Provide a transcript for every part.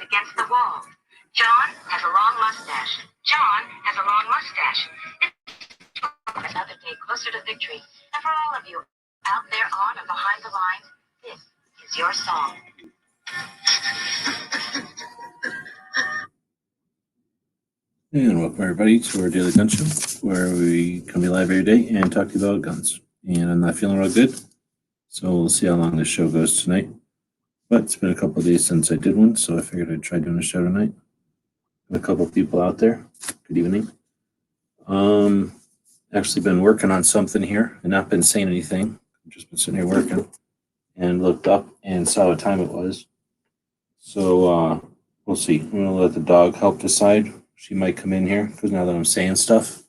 against the wall. John has a long mustache. John has a long mustache. It's another day closer to victory. And for all of you out there on and behind the lines, this is your song. And welcome everybody to our daily gun show, where we come to you live every day and talk to you about guns. And I'm not feeling real good, so we'll see how long this show goes tonight. But it's been a couple of days since I did one, so I figured I'd try doing a show tonight. Got a couple of people out there. Good evening. Actually been working on something here and not been saying anything. I've just been sitting here working and looked up and saw what time it was. So we'll see. I'm gonna let the dog help decide. She might come in here because now that I'm saying stuff,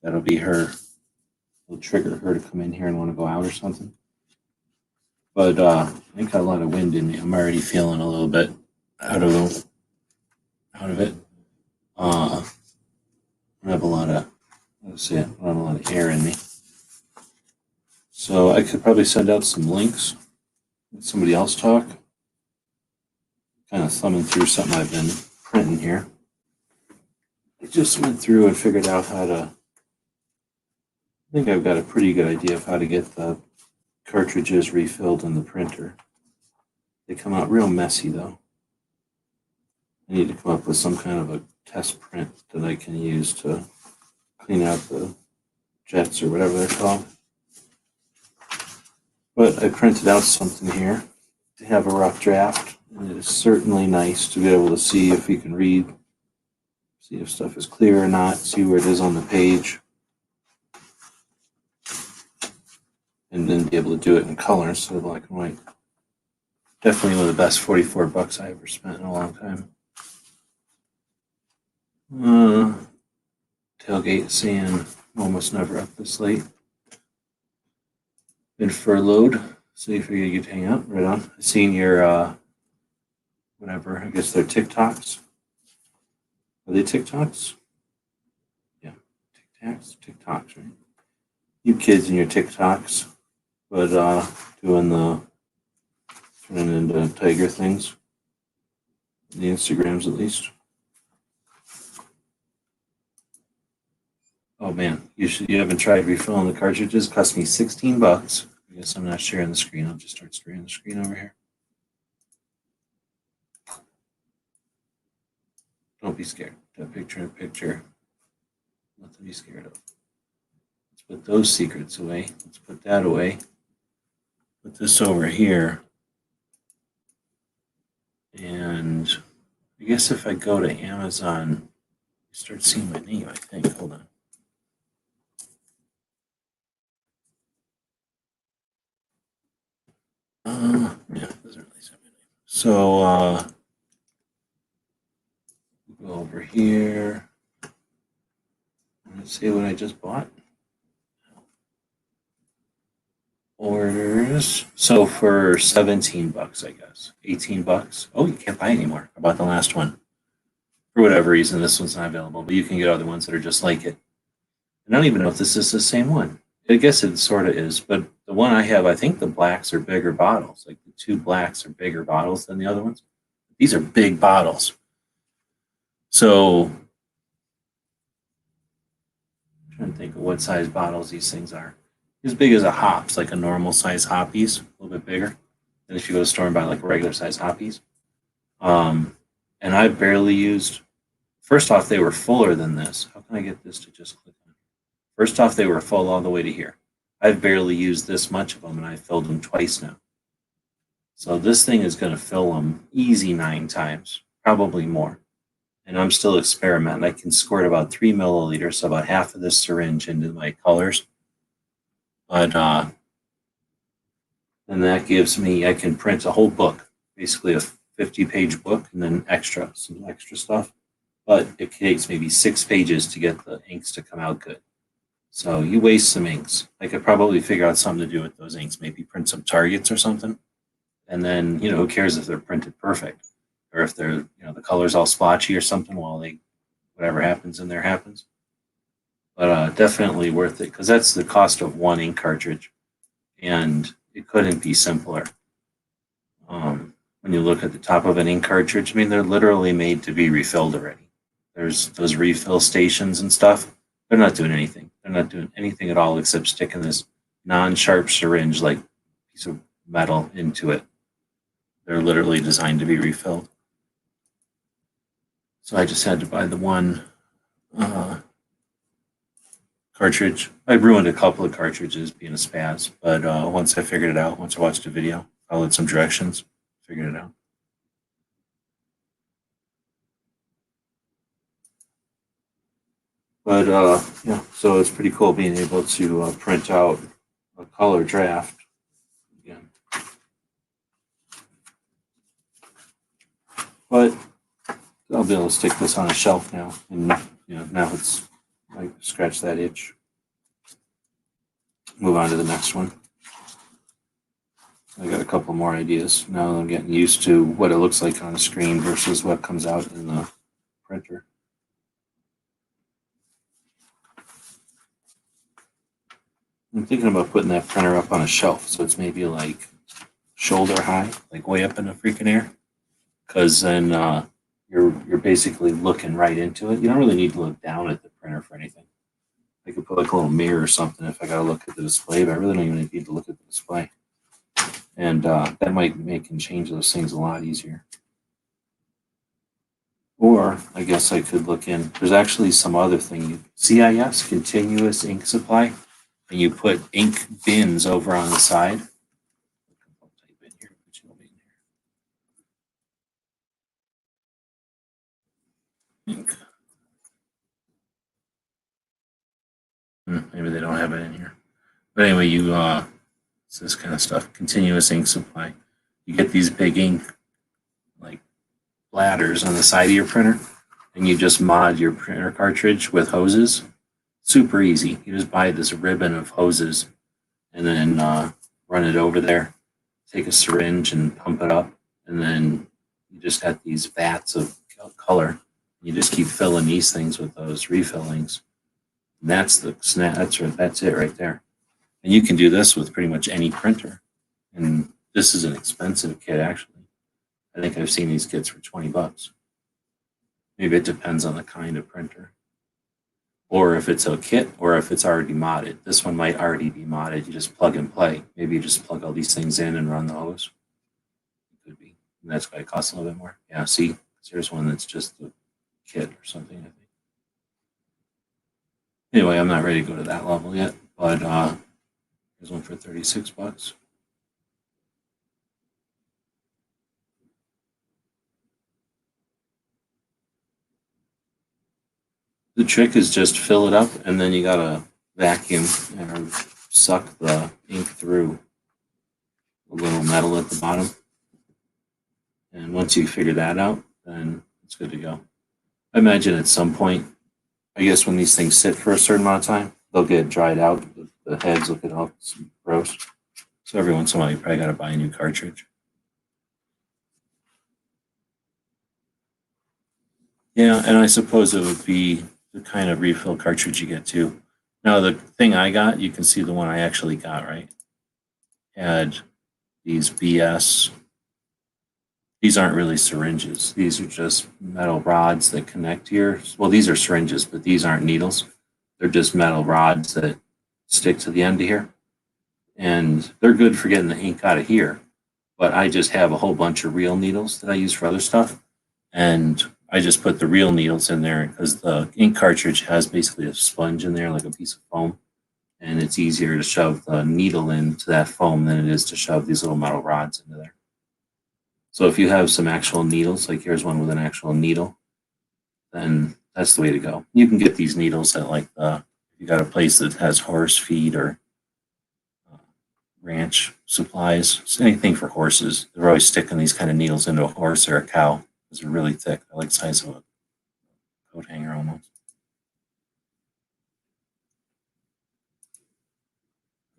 that'll be her. Will trigger her to come in here and want to go out or something. But I got a lot of wind in me. I'm already feeling a little bit out of it. I have a lot of, let's see, I don't have a lot of air in me. So I could probably send out some links. Let somebody else talk. Kind of thumbing through something I've been printing here. I just went through and figured out how to, I think I've got a pretty good idea of how to get the cartridges refilled in the printer. They come out real messy though. I need to come up with some kind of a test print that I can use to clean out the jets or whatever they're called. But I printed out something here to have a rough draft, and it is certainly nice to be able to see if you can read, see if stuff is clear or not, see where it is on the page, and then be able to do it in color instead of black and white. Definitely one of the best $44 I ever spent in a long time. Tailgate saying almost never up this late. Been furloughed, so you figure you could hang out. Right on. I seen your whatever. I guess they're TikToks. Are they TikToks? Yeah, TikToks, right? You kids and your TikToks, but doing the turning into tiger things. The Instagrams at least. Oh man, you haven't tried refilling the cartridges. Cost me $16. I guess I'm not sharing the screen. I'll just start sharing the screen over here. Don't be scared. That picture in picture. Nothing to be scared of. Let's put those secrets away. Let's put that away. Put this over here. And I guess if I go to Amazon, you start seeing my name, I think. Hold on. Yeah, it doesn't really say my name. So go over here. Let's see what I just bought. Orders. So for $17, I guess. $18. Oh, you can't buy anymore. I bought the last one. For whatever reason, this one's not available, but you can get other ones that are just like it. I don't even know if this is the same one. I guess it sort of is, but the one I have, I think the blacks are bigger bottles. Like the two blacks are bigger bottles than the other ones. These are big bottles. So I'm trying to think of what size bottles these things are. As big as a hops, like a normal size hoppies, a little bit bigger than if you go to the store and buy like regular size hoppies. And I barely used, first off, they were fuller than this. How can I get this to just click on? First off, they were full all the way to here. I've barely used this much of them, and I filled them twice now. So this thing is going to fill them easy 9 times, probably more. And I'm still experimenting. I can squirt about 3 milliliters, so about half of this syringe into my colors. But then that gives me, I can print a whole book, basically a 50-page book, and then some extra stuff. But it takes maybe 6 pages to get the inks to come out good. So you waste some inks. I could probably figure out something to do with those inks, maybe print some targets or something. And then, who cares if they're printed perfect or if they're, the color's all splotchy or something while whatever happens in there happens. But definitely worth it because that's the cost of one ink cartridge. And it couldn't be simpler. When when you look at the top of an ink cartridge, I mean, they're literally made to be refilled already. There's those refill stations and stuff. They're not doing anything. They're not doing anything at all except sticking this non-sharp syringe like piece of metal into it. They're literally designed to be refilled. So I just had to buy the one cartridge. I ruined a couple of cartridges being a spaz, but once I figured it out, once I watched a video, followed some directions, figured it out. But yeah, so it's pretty cool being able to print out a color draft again. But I'll be able to stick this on a shelf now, and now it's like scratch that itch. Move on to the next one. I got a couple more ideas. Now I'm getting used to what it looks like on the screen versus what comes out in the printer. I'm thinking about putting that printer up on a shelf, so it's maybe like shoulder high, like way up in the freaking air. Because then you're basically looking right into it. You don't really need to look down at the printer for anything. I could put like a little mirror or something if I got to look at the display, but I really don't even need to look at the display. And that might make and change those things a lot easier. Or I guess I could look in. There's actually some other thing. CIS, continuous ink supply. And you put ink bins over on the side. I'll type in here, put you over in here. Ink. Maybe they don't have it in here. But anyway, it's this kind of stuff. Continuous ink supply. You get these big ink like bladders on the side of your printer, and you just mod your printer cartridge with hoses. Super easy. You just buy this ribbon of hoses and then run it over there. Take a syringe and pump it up, and then you just got these vats of color. You just keep filling these things with those refillings. And that's the snap. That's it right there. And you can do this with pretty much any printer. And this is an expensive kit, actually. I think I've seen these kits for $20. Maybe it depends on the kind of printer. Or if it's a kit, or if it's already modded. This one might already be modded. You just plug and play. Maybe you just plug all these things in and run the hose. It could be. And that's why it costs a little bit more. Yeah, see, here's one that's just the kit or something, I think. Anyway, I'm not ready to go to that level yet, but here's one for $36. The trick is just fill it up, and then you gotta vacuum or suck the ink through a little metal at the bottom. And once you figure that out, then it's good to go. I imagine at some point, I guess when these things sit for a certain amount of time, they'll get dried out. The heads will get all gross. So every once in a while, you probably gotta buy a new cartridge. Yeah, and I suppose it would be the kind of refill cartridge you get too. Now the thing I got, you can see the one I actually got, right? Had these BS. These aren't really syringes. These are just metal rods that connect here. Well, these are syringes, but these aren't needles. They're just metal rods that stick to the end of here. And they're good for getting the ink out of here. But I just have a whole bunch of real needles that I use for other stuff. And I just put the real needles in there because the ink cartridge has basically a sponge in there, like a piece of foam. And it's easier to shove the needle into that foam than it is to shove these little metal rods into there. So if you have some actual needles, like here's one with an actual needle, then that's the way to go. You can get these needles at like if you got a place that has horse feed or ranch supplies, so anything for horses. They're always sticking these kind of needles into a horse or a cow because they're really thick. They're like the size of a coat hanger almost.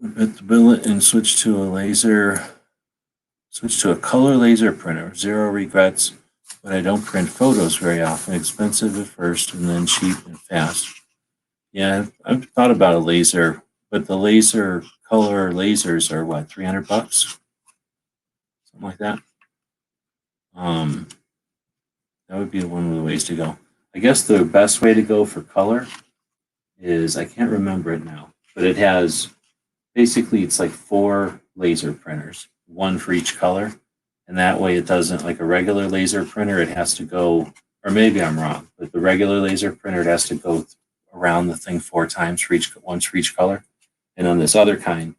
Bit the billet and switch to a color laser printer. Zero regrets, but I don't print photos very often. Expensive at first and then cheap and fast. Yeah, I've thought about a laser, but the laser color lasers are what, $300? Something like that. That would be one of the ways to go. I guess the best way to go for color is, I can't remember it now, but it has basically, it's like 4 laser printers, one for each color. And that way it doesn't, like a regular laser printer, it has to go, or maybe I'm wrong, but the regular laser printer, it has to go around the thing 4 times for each, once for each color. And on this other kind,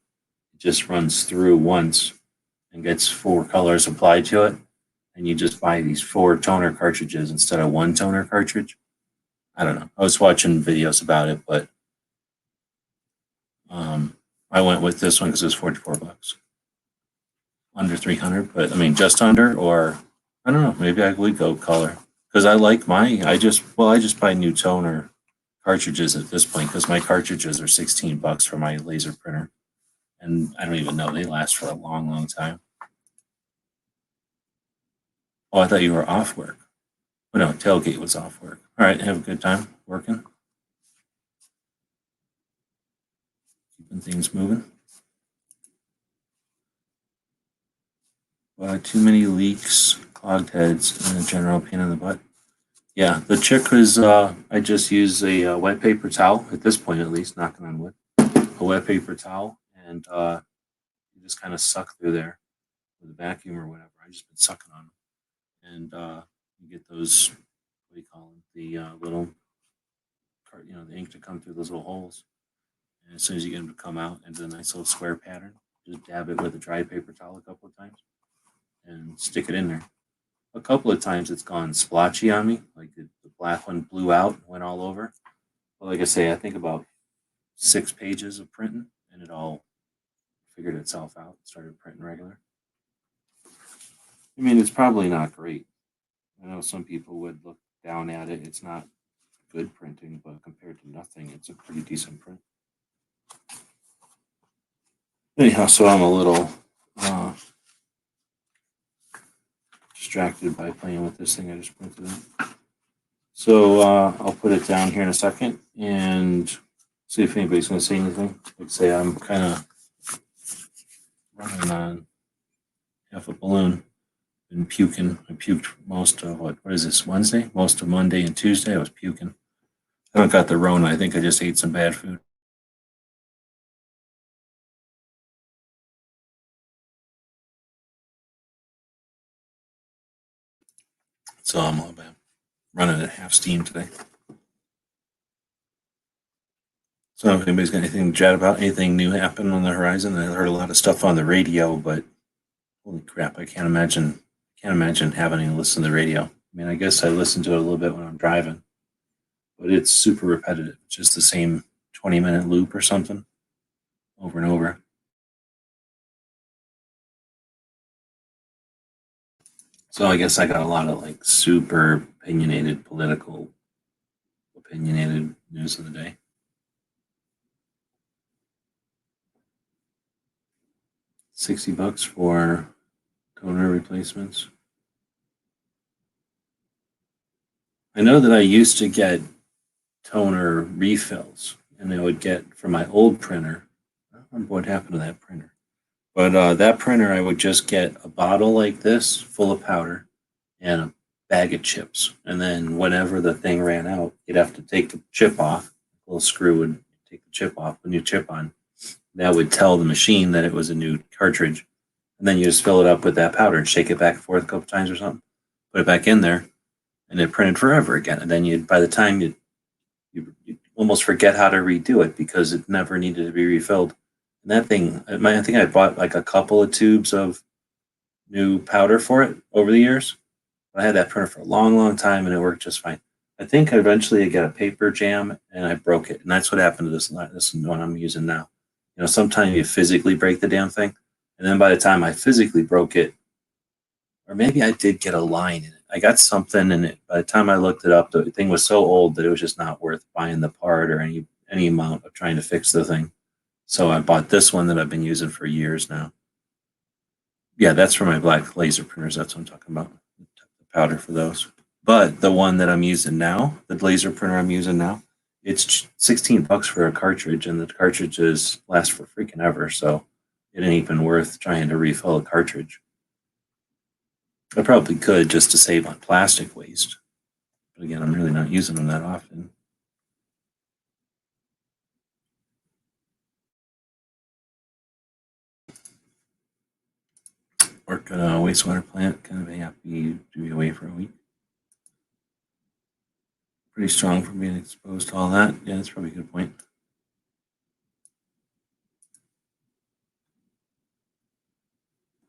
it just runs through once and gets 4 colors applied to it. And you just buy these 4 toner cartridges instead of 1 toner cartridge. I don't know. I was watching videos about it, but I went with this one because it was $44, under 300. But I mean, just under, or I don't know. Maybe I would go color because I like my. I just buy new toner cartridges at this point because my cartridges are $16 for my laser printer, and I don't even know, they last for a long, long time. Oh, I thought you were off work. Oh no, tailgate was off work. All right, have a good time working. Keeping things moving. Too many leaks, clogged heads, and a general pain in the butt. Yeah, the trick is I just use a wet paper towel, at this point at least, knocking on wood. A wet paper towel, and you just kind of suck through there with a vacuum or whatever. I've just been sucking on them. And you get those, what do you call them? The little, the ink to come through those little holes. And as soon as you get them to come out into a nice little square pattern, just dab it with a dry paper towel a couple of times and stick it in there. A couple of times it's gone splotchy on me, like the black one blew out and went all over. But like I say, I think about 6 pages of printing and it all figured itself out, started printing regular. I mean, it's probably not great. I know some people would look down at it. It's not good printing, but compared to nothing, it's a pretty decent print. Anyhow, so I'm a little distracted by playing with this thing I just printed in. So I'll put it down here in a second and see if anybody's going to say anything. Like say I'm kind of running on half a balloon. Been puking. I puked most of what is this, Wednesday? Most of Monday and Tuesday I was puking. I haven't got the Rona. I think I just ate some bad food. So I'm running at half steam today. So if anybody's got anything to chat about, anything new happened on the horizon, I heard a lot of stuff on the radio, but holy crap, I can't imagine having to listen to the radio. I mean, I guess I listen to it a little bit when I'm driving, but it's super repetitive. Just the same 20-minute loop or something over and over. So I guess I got a lot of like super opinionated news of the day. $60 for toner replacements. I know that I used to get toner refills, and I would get from my old printer. I don't remember what happened to that printer, but that printer I would just get a bottle like this full of powder and a bag of chips, and then whenever the thing ran out, you'd have to take the chip off. A little screw would take the chip off, a new chip on. That would tell the machine that it was a new cartridge, and then you just fill it up with that powder and shake it back and forth a couple times or something. Put it back in there, and it printed forever again. And then by the time you almost forget how to redo it because it never needed to be refilled. And that thing, I think I bought like a couple of tubes of new powder for it over the years. I had that printer for a long, long time, and it worked just fine. I think eventually I got a paper jam, and I broke it. And that's what happened to this one I'm using now. Sometimes you physically break the damn thing. And then by the time I physically broke it, or maybe I did get a line in it. I got something in it. By the time I looked it up, the thing was so old that it was just not worth buying the part or any amount of trying to fix the thing. So I bought this one that I've been using for years now. Yeah, that's for my black laser printers. That's what I'm talking about. The powder for those. But the one that I'm using now, the laser printer I'm using now, it's $16 for a cartridge, and the cartridges last for freaking ever. So it ain't even worth trying to refill a cartridge. I probably could just to save on plastic waste. But again, I'm really not using them that often. Work at a wastewater plant, kind of happy to be away for a week. Pretty strong from being exposed to all that. Yeah, that's probably a good point.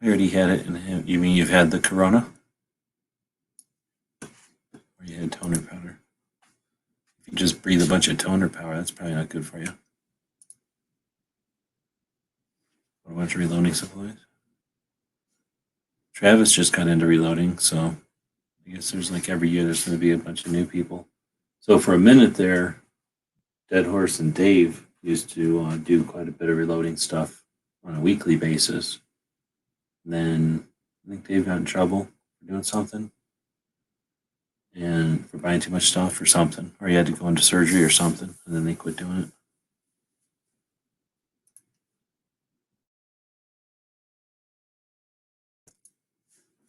I already had it. And you mean you've had the corona? Or you had toner powder? If you just breathe a bunch of toner powder, that's probably not good for you. Or a bunch of reloading supplies. Travis just got into reloading, so I guess there's like every year there's going to be a bunch of new people. So for a minute there, Dead Horse and Dave used to do quite a bit of reloading stuff on a weekly basis. And then I think Dave got in trouble for doing something and for buying too much stuff or something, or he had to go into surgery or something, and then they quit doing it.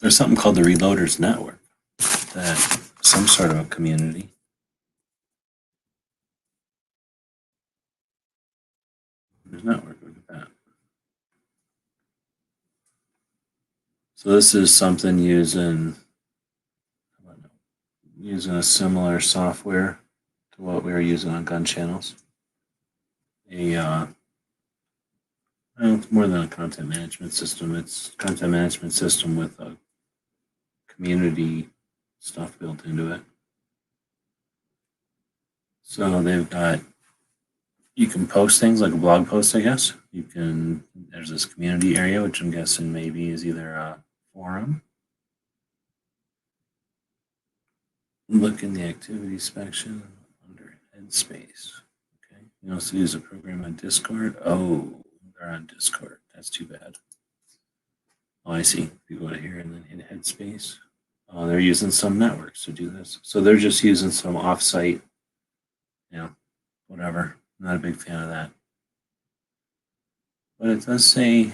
There's something called the Reloaders Network, that some sort of a community. There's network. Look at that. So this is something using a similar software to what we were using on gun channels. It's more than a content management system. It's a content management system with a community stuff built into it. So they've got, you can post things like a blog post, I guess. There's this community area, which I'm guessing maybe is either a forum. Look in the activities section under Headspace. Okay. You also use a program on Discord. Oh, they're on Discord. That's too bad. Oh, I see. You go to here and then hit Headspace. Oh, they're using some networks to do this. So they're just using some offsite, whatever. I'm not a big fan of that. But it does say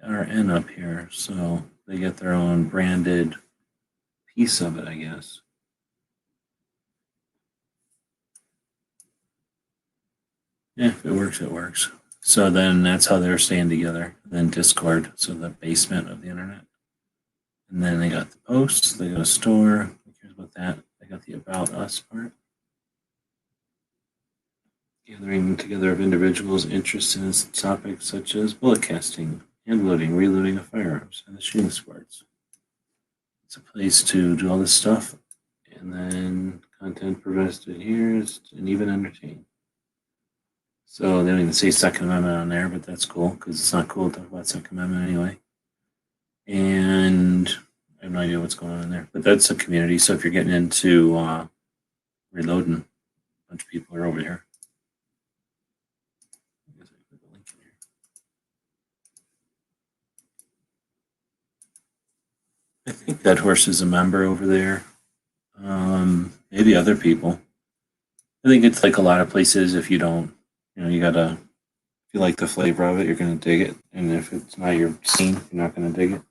RN up here, so they get their own branded piece of it, I guess. Yeah, if it works, it works. So then that's how they're staying together. Then Discord, so the basement of the internet. And then they got the posts, they got a store. Who cares about that? They got the About Us part. Gathering together of individuals interested in topics such as bullet casting, hand loading, reloading of firearms, and the shooting sports. It's a place to do all this stuff. And then content provided here is and even entertain. So they don't even say Second Amendment on there, but that's cool because it's not cool to talk about Second Amendment anyway. And I have no idea what's going on in there, but that's a community. So if you're getting into reloading, a bunch of people are over here. I guess I put the link in here. I think Dead Horse is a member over there. Maybe other people. I think it's like a lot of places. If you don't, you gotta. If you like the flavor of it, you're gonna dig it, and if it's not your scene, you're not gonna dig it.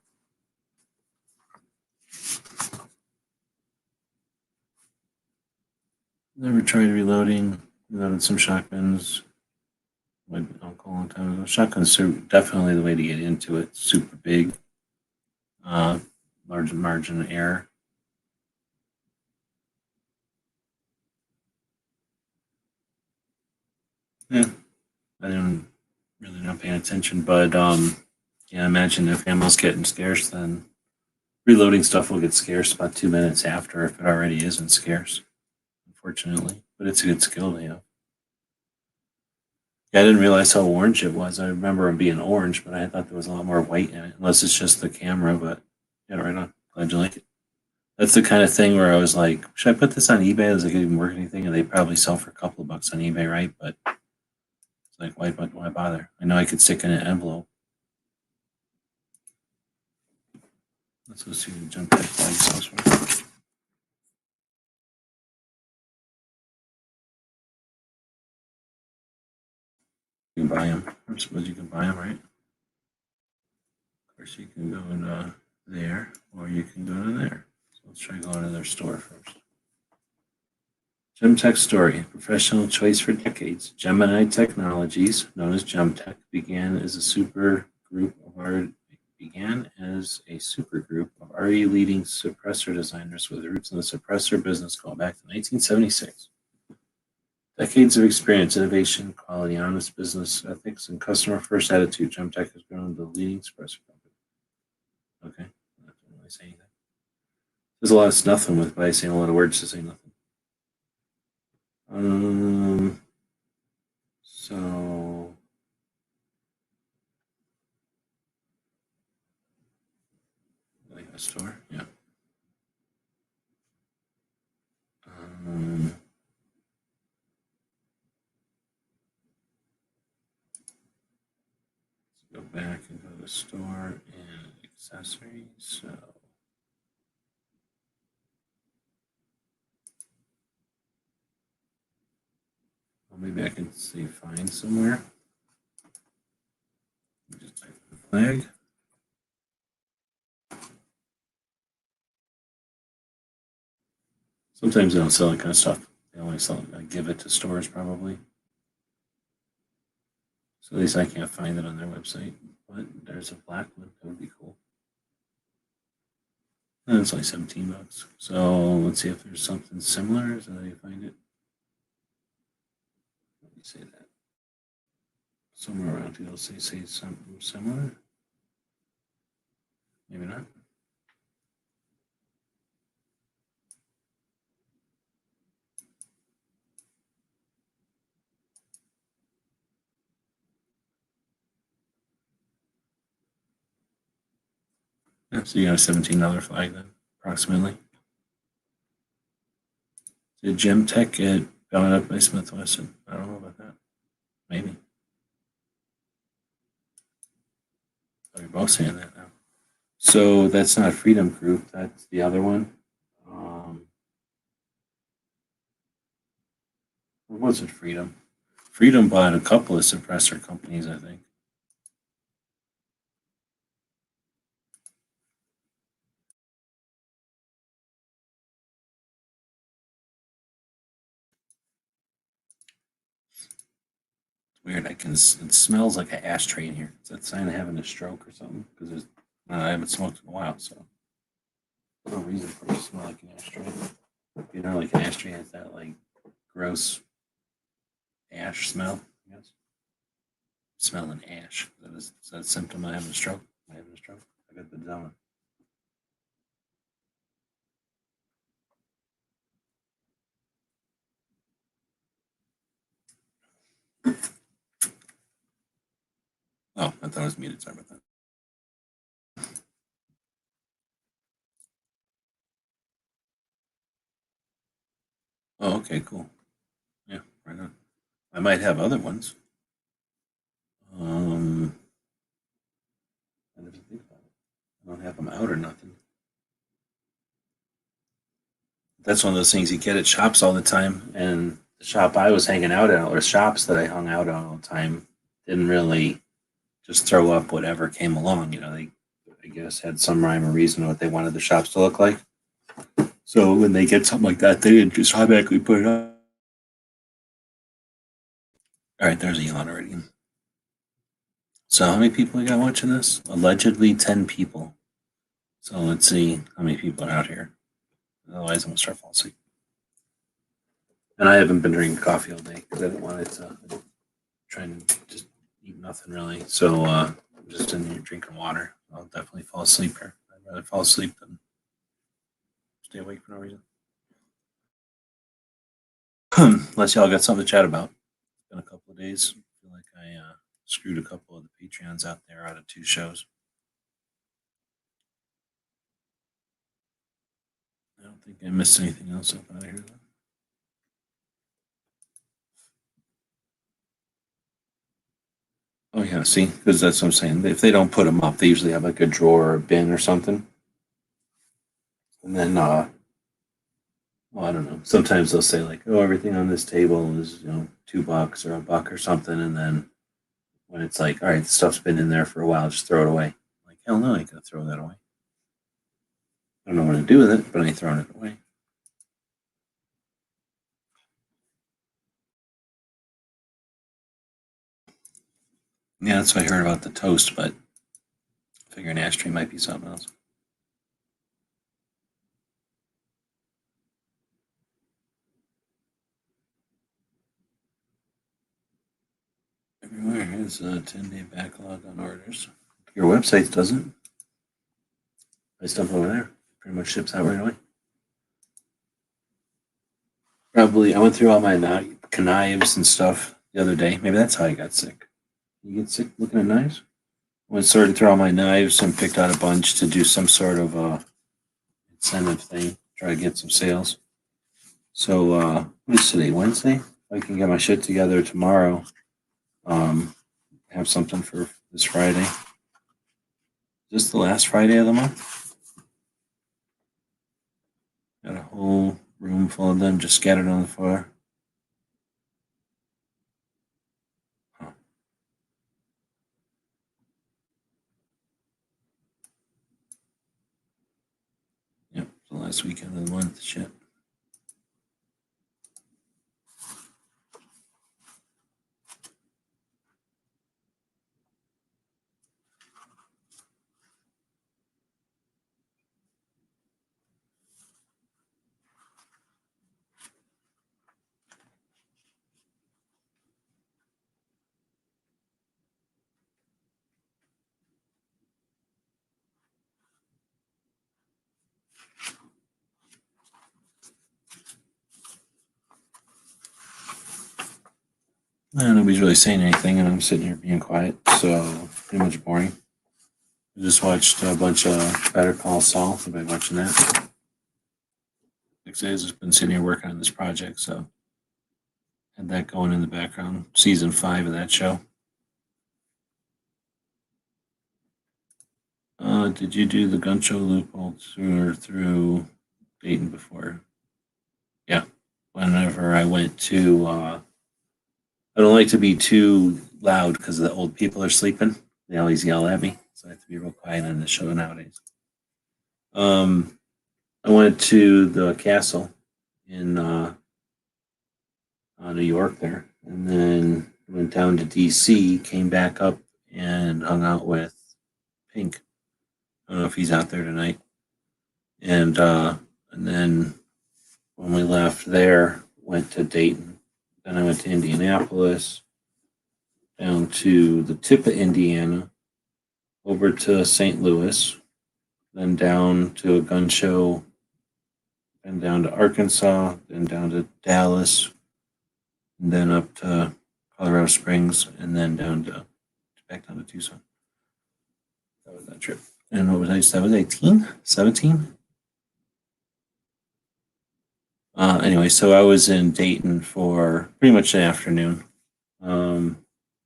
Never tried reloading. Reloaded some shotguns. My uncle a long time ago. Shotguns are definitely the way to get into it. Super big. Large margin of error. Yeah, I didn't really not paying attention, but yeah, imagine if ammo's getting scarce, then reloading stuff will get scarce about 2 minutes after if it already isn't scarce, unfortunately. But it's a good skill to have. Yeah, I didn't realize how orange it was. I remember it being orange, but I thought there was a lot more white in it, unless it's just the camera. But yeah, right on. Glad you like it. That's the kind of thing where I was like, should I put this on eBay? Does it even work anything? And they probably sell for a couple of bucks on eBay, right? But it's like, why bother? I know I could stick in an envelope. Let's go see the jump pad flag sells for. You can buy them. I suppose you can buy them, right? Of course, you can go and there, or you can go to there. So let's try going to their store first. Gemtech story, professional choice for decades. Gemini Technologies, known as Gemtech, began as a super group of already leading suppressor designers with roots in the suppressor business going back to 1976. Decades of experience, innovation, quality, honest business ethics, and customer-first attitude, Gemtech has grown the leading suppressor company. Okay, that doesn't really say anything. There's a lot of nothing with by saying a lot of words to say nothing. So like a store, yeah. Let's go back and go to store and accessories. So well, maybe I can say find somewhere. Just type the flag. Sometimes they don't sell that kind of stuff. They only sell it, give it to stores probably. So at least I can't find it on their website. But there's a black one. That would be cool. And it's only $17. So let's see if there's something similar. Is that how you find it? Let me say that. Somewhere around here, say something similar. Maybe not. Yeah, so you got a $17 flag then, approximately. Did Gemtech get bound up by Smith Wesson? I don't know about that. Maybe. Oh, you're both saying that now. So that's not Freedom Group. That's the other one. Or was it Freedom? Freedom bought a couple of suppressor companies, I think. It's weird. It smells like an ashtray in here. Is that a sign of having a stroke or something? Because I haven't smoked in a while, so no reason for it to smell like an ashtray. You know, like an ashtray has that like gross ash smell, I guess. Smelling ash. Is that a symptom of having a stroke? Am I having a stroke? I got the donut. Oh, I thought it was muted. Sorry about that. Oh, okay, cool. Yeah, right on. I might have other ones. I never think about it. I don't have them out or nothing. That's one of those things you get at shops all the time. And the shop I was hanging out at, or shops that I hung out at all the time, didn't really just throw up whatever came along. You know, they, I guess, had some rhyme or reason what they wanted the shops to look like. So when they get something like that, they didn't just automatically put it up. All right, there's a yawn already. So how many people we got watching this? Allegedly 10 people. So let's see how many people are out here. Otherwise, I'm gonna start falling asleep. And I haven't been drinking coffee all day because I didn't want it to. I'm trying to just eat nothing really. So I'm just in here drinking water. I'll definitely fall asleep here. I'd rather fall asleep than stay awake for no reason. Unless y'all got something to chat about. It's been a couple of days. I feel like I screwed a couple of the Patreons out there out of 2 shows. I don't think I missed anything else up out of here though. Oh yeah, see, because that's what I'm saying. If they don't put them up, they usually have like a drawer or a bin or something. And then, well, I don't know. Sometimes they'll say like, "Oh, everything on this table is $2 or $1 or something," and then when it's like, "All right, the stuff's been in there for a while, just throw it away." I'm like, hell no, I ain't gonna throw that away. I don't know what to do with it, but I ain't throwing it away. Yeah, that's what I heard about the toast, but I figure an ashtray might be something else. Everywhere is a 10-day backlog on orders. Your website doesn't. I stuff over there. Pretty much ships out right away. Probably, I went through all my knives and stuff the other day. Maybe that's how I got sick. You get sick looking at knives? I went sorted through all my knives and picked out a bunch to do some sort of incentive thing, try to get some sales. So, what is today? Wednesday? If I can get my shit together tomorrow, have something for this Friday. Is this the last Friday of the month? Got a whole room full of them just scattered on the floor. Huh. Yep, the last weekend of the month. Shit. Nobody's really saying anything, and I'm sitting here being quiet, so pretty much boring. I just watched a bunch of Better Call Saul. Everybody watching that? Like I said, I've just been sitting here working on this project, so had that going in the background. Season 5 of that show. Did you do the gun show loophole through Dayton before? Yeah. Whenever I went to, I don't like to be too loud because the old people are sleeping. They always yell at me, so I have to be real quiet on the show nowadays. I went to the castle in New York there, and then went down to DC, came back up and hung out with Pink. I don't know if he's out there tonight. And then when we left there, went to Dayton. Then I went to Indianapolis, down to the tip of Indiana, over to St. Louis, then down to a gun show, then down to Arkansas, then down to Dallas, and then up to Colorado Springs, and then back down to Tucson. That was that trip. And what was I? That was 18? 17? Anyway, so I was in Dayton for pretty much the afternoon. I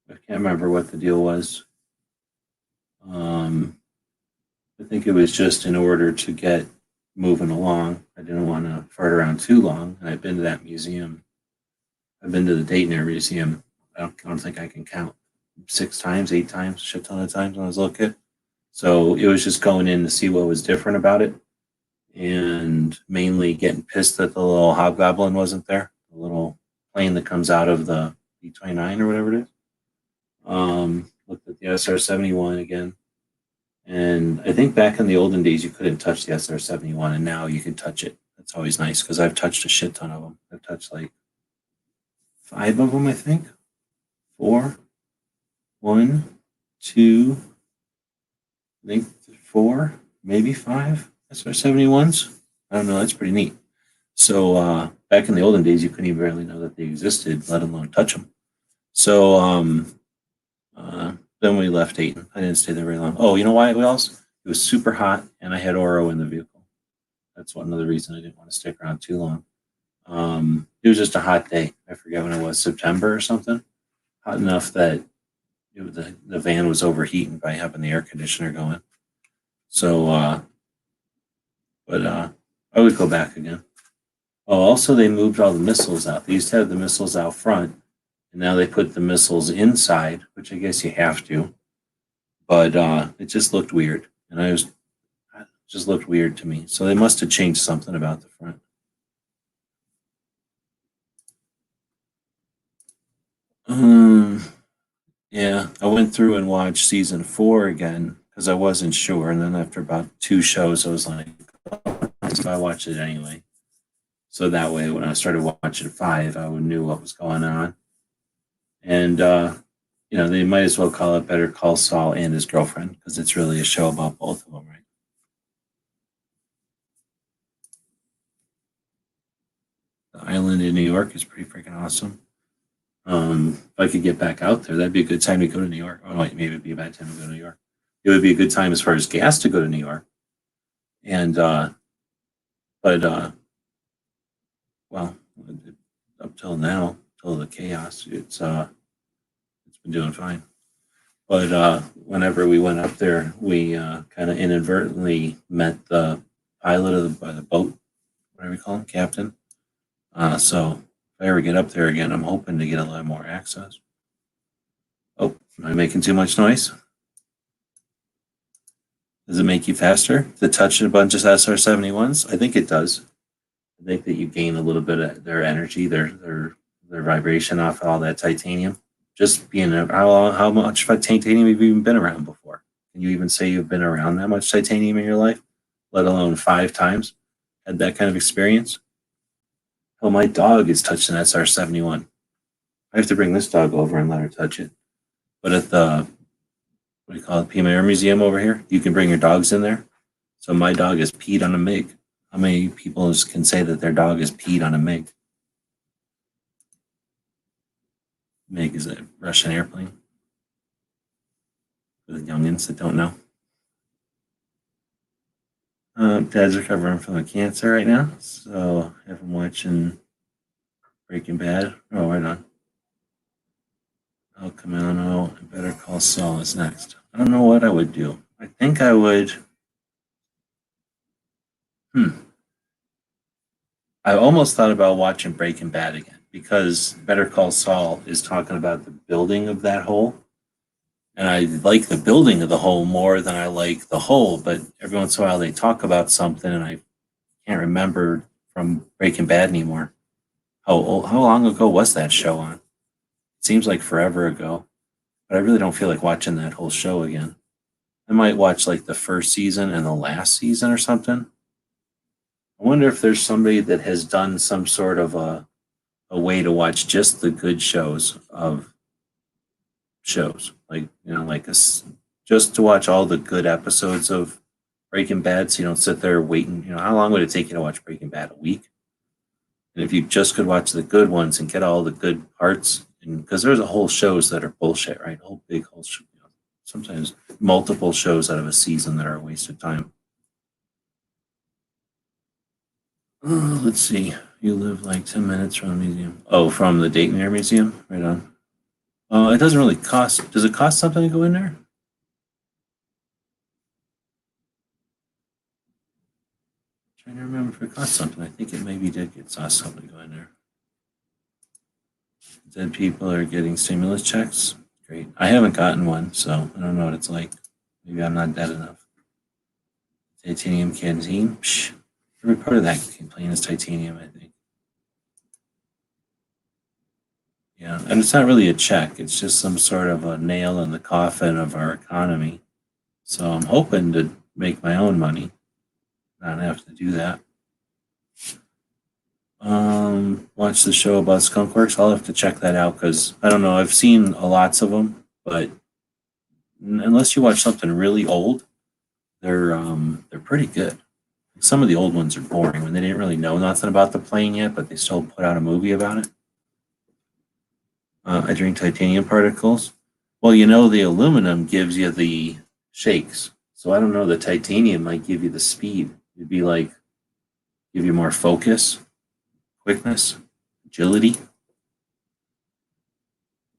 can't remember what the deal was. I think it was just in order to get moving along. I didn't want to fart around too long, and I've been to that museum. I've been to the Dayton Air Museum. I don't think I can count 6 times, 8 times, shit ton of times when I was a little kid. So it was just going in to see what was different about it, and mainly getting pissed that the little hobgoblin wasn't there, the little plane that comes out of the B-29 or whatever it is. Looked at the SR-71 again, and I think back in the olden days you couldn't touch the SR-71, and now you can touch it. That's always nice because I've touched a shit ton of them. I've touched like 5 of them, I think. 4, 1, 2, I think 4, maybe 5 SR-71s. I don't know. That's pretty neat. So back in the olden days, you couldn't even barely know that they existed, let alone touch them. So then we left Dayton. I didn't stay there very long. Oh, you know why else? It was super hot, and I had Oro in the vehicle. That's one other reason I didn't want to stick around too long. It was just a hot day. I forget when it was, September or something. Hot enough that the van was overheating by having the air conditioner going. So, but I would go back again. Oh, also they moved all the missiles out. They used to have the missiles out front, and now they put the missiles inside, which I guess you have to. But it just looked weird, and I was Just looked weird to me. So they must have changed something about the front. Yeah, I went through and watched season 4 again because I wasn't sure, and then after about 2 shows, I was like, oh, so I watched it anyway. So that way, when I started watching 5, I knew what was going on. And they might as well call it Better Call Saul and His Girlfriend because it's really a show about both of them, right? The island in New York is pretty freaking awesome. If I could get back out there, that'd be a good time to go to New York. Oh, wait, maybe it'd be a bad time to go to New York. It would be a good time as far as gas to go to New York. And, well, up till now, till the chaos, it's been doing fine. But whenever we went up there, we kind of inadvertently met the pilot of the boat, whatever we call him, captain. So if I ever get up there again, I'm hoping to get a lot more access. Oh, am I making too much noise? Does it make you faster to touch a bunch of SR-71s? I think it does. I think that you gain a little bit of their energy, their vibration off of all that titanium. Just being how much titanium have you even been around before? Can you even say you've been around that much titanium in your life, let alone 5 times? Had that kind of experience? Oh, my dog is touching SR-71. I have to bring this dog over and let her touch it. But at the, what do you call it, Pima Air Museum over here, you can bring your dogs in there. So my dog has peed on a MiG. How many people can say that their dog has peed on a MiG? MiG is a Russian airplane. For the youngins that don't know. Dad's recovering from the cancer right now, so I have him watching Breaking Bad. Oh, right on. El Camino and Better Call Saul is next. I don't know what I would do. I think I would. I almost thought about watching Breaking Bad again because Better Call Saul is talking about the building of that hole. And I like the building of the hole more than I like the hole, but every once in a while they talk about something and I can't remember from Breaking Bad anymore. How long ago was that show on? It seems like forever ago, but I really don't feel like watching that whole show again. I might watch like the first season and the last season or something. I wonder if there's somebody that has done some sort of a way to watch just the good shows of shows, like just to watch all the good episodes of Breaking Bad, so you don't sit there waiting. How long would it take you to watch Breaking Bad? A week? And if you just could watch the good ones and get all the good parts, and because there's a whole shows that are bullshit, right? Whole sometimes multiple shows out of a season that are a waste of time. Oh, let's see. You live like 10 minutes from the museum. Oh, from the Dayton Air Museum? Right on. It doesn't really cost. Does it cost something to go in there? I'm trying to remember if it cost something. I think it maybe did cost something to go in there. Dead people are getting stimulus checks. Great. I haven't gotten one, so I don't know what it's like. Maybe I'm not dead enough. Titanium canteen. Psh, every part of that plane is titanium, I think. Yeah, and it's not really a check. It's just some sort of a nail in the coffin of our economy. So I'm hoping to make my own money, not have to do that. Watch the show about Skunkworks. I'll have to check that out because I don't know. I've seen lots of them, but unless you watch something really old, they're pretty good. Some of the old ones are boring when they didn't really know nothing about the plane yet, but they still put out a movie about it. I drink titanium particles. Well, the aluminum gives you the shakes. So I don't know, the titanium might give you the speed. It'd be like, give you more focus, quickness, agility.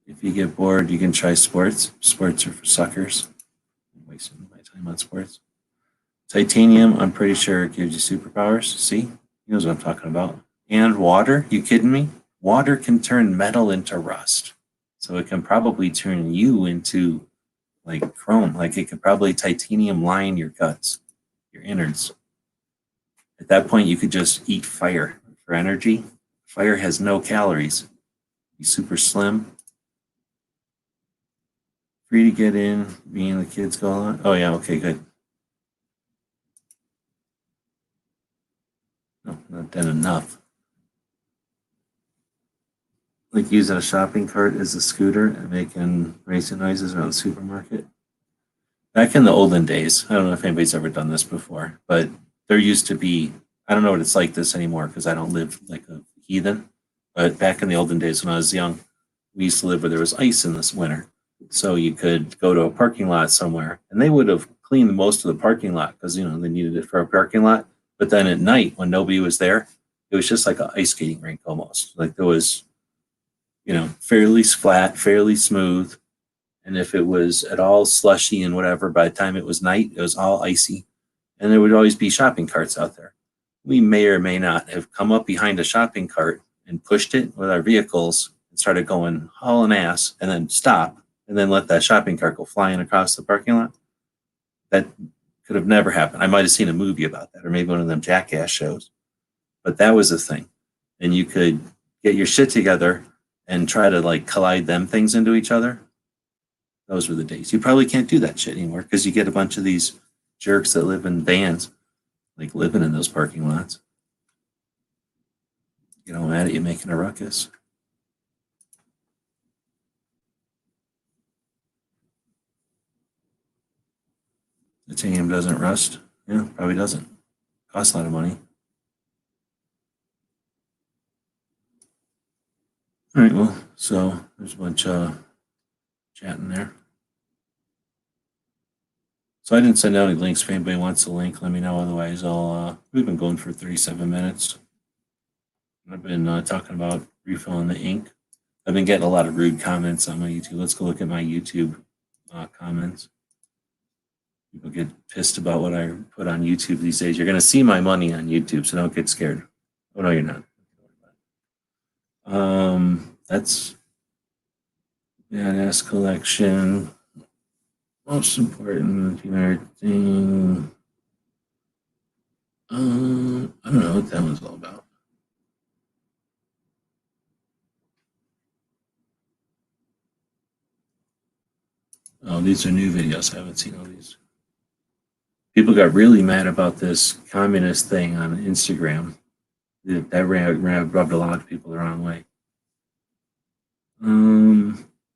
If you get bored, you can try sports. Sports are for suckers. I'm wasting my time on sports. Titanium, I'm pretty sure it gives you superpowers. See? He knows what I'm talking about. And water? You kidding me? Water can turn metal into rust. So it can probably turn you into like chrome. Like it could probably titanium line your guts. your innards. At that point, you could just eat fire for energy. Fire has no calories. Be super slim. Free to get in. Me and the kids go on. Oh yeah, okay, good. No, not done enough. Like using a shopping cart as a scooter and making racing noises around the supermarket. Back in the olden days, I don't know if anybody's ever done this before, but there used to be, I don't know what it's like this anymore because I don't live like a heathen, but back in the olden days when I was young, we used to live where there was ice in this winter. So you could go to a parking lot somewhere and they would have cleaned most of the parking lot because, you know, they needed it for a parking lot. But then at night when nobody was there, it was just like an ice skating rink almost. Like there was, you know, fairly flat, fairly smooth. And if it was at all slushy and whatever, by the time it was night, it was all icy. And there would always be shopping carts out there. We may or may not have come up behind a shopping cart and pushed it with our vehicles and started going hauling ass and then stop and then let that shopping cart go flying across the parking lot. That could have never happened. I might have seen a movie about that or maybe one of them Jackass shows. But that was a thing. And you could get your shit together and try to like collide them things into each other. Those were the days. You probably can't do that shit anymore because you get a bunch of these jerks that live in vans, like living in those parking lots. You know, mad at you making a ruckus. The titanium doesn't rust. Yeah, probably doesn't. Costs a lot of money. All right, well, so there's a bunch of chatting there. So I didn't send out any links. If anybody wants a link, let me know. Otherwise, we've been going for 37 minutes. I've been talking about refilling the ink. I've been getting a lot of rude comments on my YouTube. Let's go look at my YouTube comments. People get pissed about what I put on YouTube these days. You're going to see my money on YouTube, so don't get scared. Oh, no, you're not. That's badass collection. Most important thing. I don't know what that one's all about. Oh, these are new videos. I haven't seen all these. People got really mad about this communist thing on Instagram. That rubbed a lot of people the wrong way.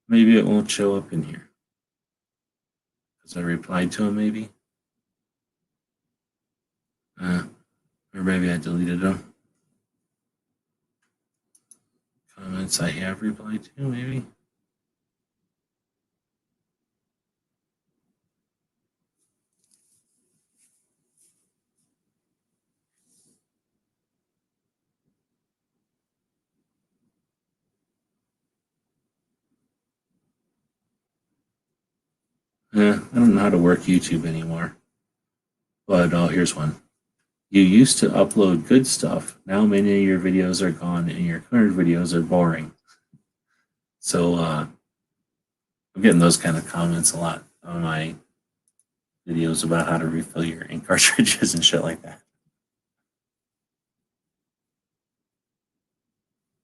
Maybe it won't show up in here. Because I replied to him, maybe. Or maybe I deleted them. Comments I have replied to, maybe. I don't know how to work YouTube anymore. But here's one. You used to upload good stuff. Now many of your videos are gone and your current videos are boring. So I'm getting those kind of comments a lot on my videos about how to refill your ink cartridges and shit like that.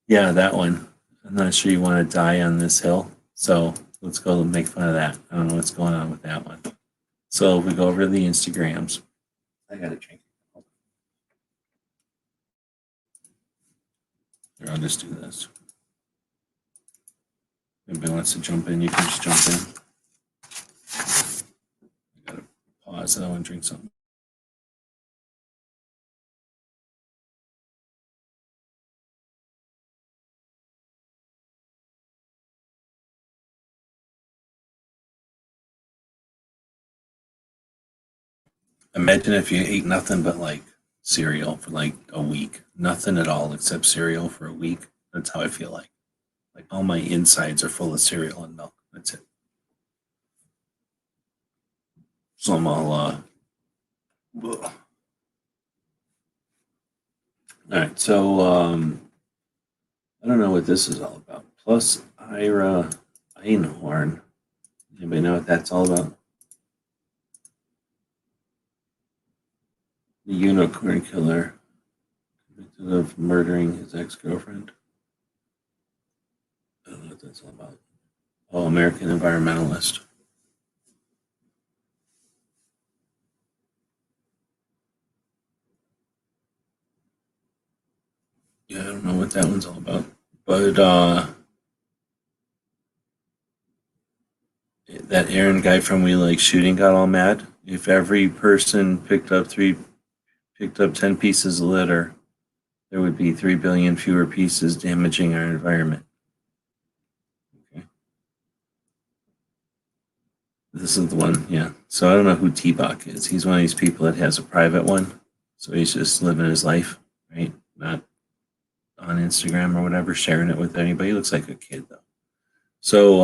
Yeah, that one. I'm not sure you want to die on this hill. So let's go and make fun of that. I don't know what's going on with that one. So if we go over to the Instagrams, I got to drink. Here, I'll just do this. If anybody wants to jump in, you can just jump in. I got to pause. I want to drink something. Imagine if you ate nothing but like cereal for like a week. Nothing at all except cereal for a week. That's how I feel like. Like all my insides are full of cereal and milk. That's it. So I'm all all right, so I don't know what this is all about. Plus Ira Einhorn. Anybody know what that's all about? The unicorn killer convicted of murdering his ex-girlfriend. I don't know what that's all about. Oh, American environmentalist. Yeah, I don't know what that one's all about. But that Aaron guy from We Like Shooting got all mad. If every person picked up 10 pieces of litter, there would be 3 billion fewer pieces damaging our environment. Okay. This is the one, yeah. So I don't know who T-Bach is. He's one of these people that has a private one. So he's just living his life, right? Not on Instagram or whatever, sharing it with anybody. He looks like a kid though. So